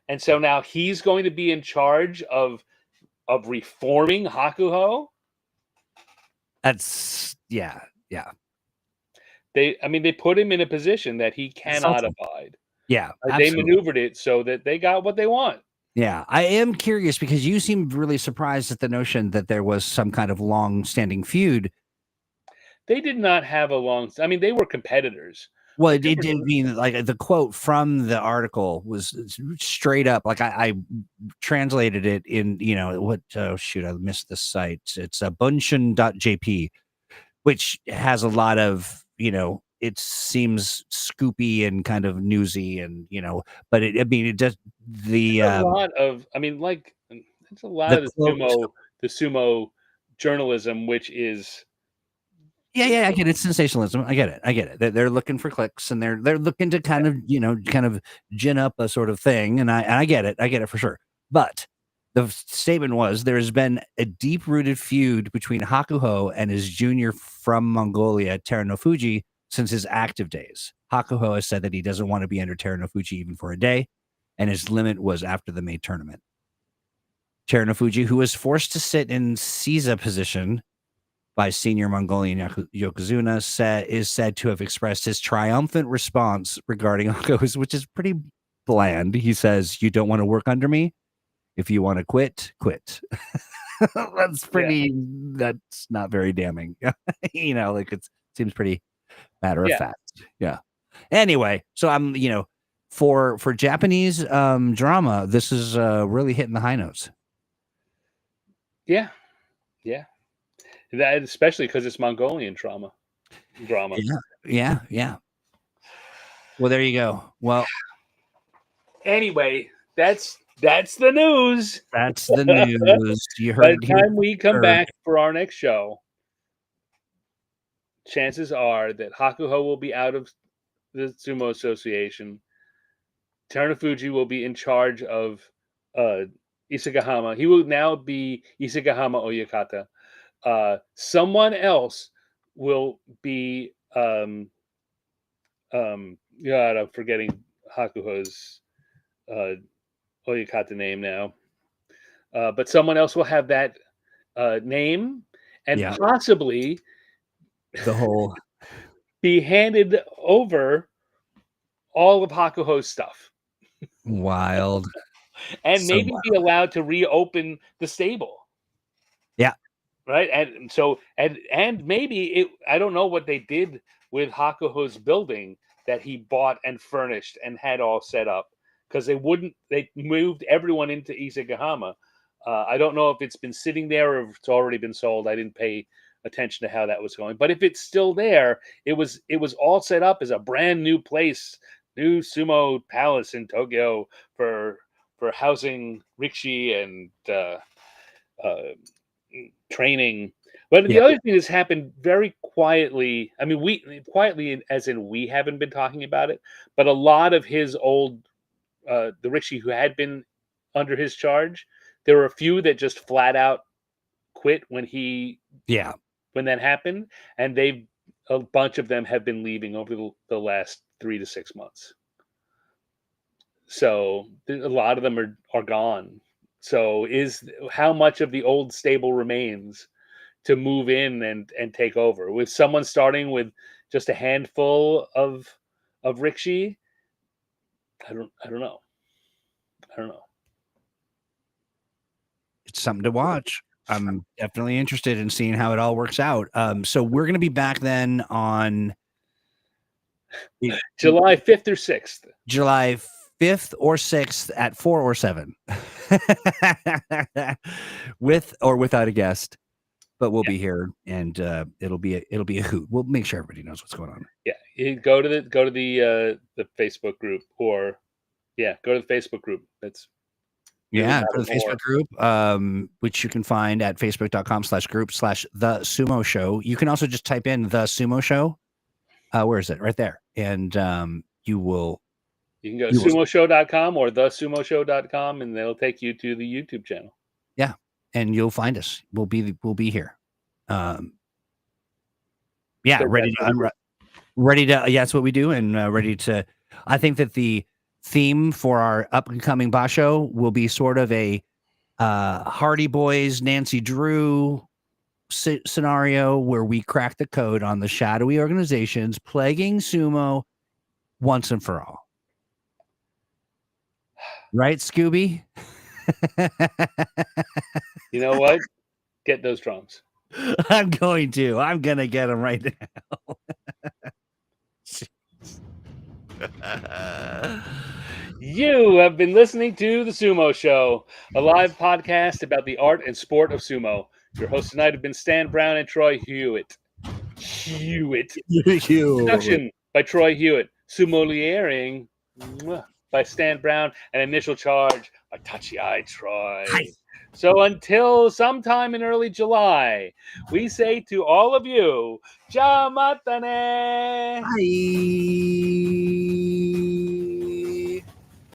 And so now he's going to be in charge of reforming Hakuho. That's yeah. They put him in a position that he That's cannot awesome. abide. Yeah, They absolutely. maneuvered it so that they got what they want. Yeah, I am curious because you seemed really surprised at the notion that there was some kind of long-standing feud. They did not have a long. I mean, they were competitors, Well, but it did mean like the quote from the article was straight up. Like I translated it in, what? Oh shoot, I missed the site. It's a bunshin.jp, which has a lot of, it seems scoopy and kind of newsy, and but it does the a lot of. I mean, like it's a lot the of quote. the sumo journalism, which is Yeah, I get it. It's sensationalism. I get it. They're looking for clicks, and they're looking to kind of gin up a sort of thing, and I get it. I get it for sure. But the statement was there has been a deep-rooted feud between Hakuho and his junior from Mongolia, Terunofuji, since his active days. Hakuho has said that he doesn't want to be under Terunofuji even for a day, and his limit was after the May tournament. Terunofuji, who was forced to sit in Seiza position by senior Mongolian Yokozuna, is said to have expressed his triumphant response regarding Hakuho's, which is pretty bland. He says, "You don't want to work under me? If you want to quit, quit." That's not very damning. Like it seems pretty matter of fact. Yeah. Anyway, so I'm, for Japanese drama, this is really hitting the high notes. yeah. That especially because it's Mongolian drama. Yeah. Well, there you go. Well, anyway, that's the news. That's the news. You By heard the it here time we come first. back for our next show, chances are that Hakuho will be out of the Sumo Association. Terunofuji will be in charge of Isagahama. He will now be Isagahama Oyakata. Someone else will be God, I'm forgetting Hakuho's Oyakata name now. But someone else will have that name and possibly the whole be handed over all of Hakuho's stuff. Wild. And So maybe wild. be allowed to reopen the stable. Yeah. Right. And so and maybe I don't know what they did with Hakuho's building that he bought and furnished and had all set up, because they moved everyone into Isagahama. I don't know if it's been sitting there or if it's already been sold. I didn't pay attention to how that was going. But if it's still there, it was all set up as a brand new place, new sumo palace in Tokyo for housing Rikishi and training. But the other thing that's happened very quietly, I mean, we quietly as in we haven't been talking about it, but a lot of his old the Rikishi who had been under his charge, there were a few that just flat out quit when that happened, and a bunch of them have been leaving over the last 3 to 6 months. So a lot of them are gone. So how much of the old stable remains to move in and take over? With someone starting with just a handful of Rikishi, I don't know. It's something to watch. I'm definitely interested in seeing how it all works out. So we're going to be back then on July 5th or 6th. July 5th or 6th at 4 or 7 with or without a guest, but we'll be here, and it'll be a hoot. We'll make sure everybody knows what's going on. Yeah, you go to the Facebook group, or go to the Facebook group. Yeah, go to the Facebook group, which you can find at facebook.com/group/the Sumo Show. You can also just type in the Sumo Show. Where is it? Right there. And you will. You can go to sumoshow.com or thesumoshow.com, and they'll take you to the YouTube channel. Yeah, and you'll find us. We'll be here. Yeah, ready to. Yeah, that's what we do, and ready to. I think that the theme for our upcoming Basho will be sort of a Hardy Boys, Nancy Drew scenario where we crack the code on the shadowy organizations plaguing sumo once and for all. Right, Scooby? You know what? Get those drums. I'm going to get them right now. You have been listening to The Sumo Show, a live podcast about the art and sport of sumo. Your hosts tonight have been Stan Brown and Troy Hewitt. Production by Troy Hewitt. Sumoliering by Stan Brown. And initial charge by Tachi Troy. Hi. So until sometime in early July, we say to all of you, Jamatane! Bye.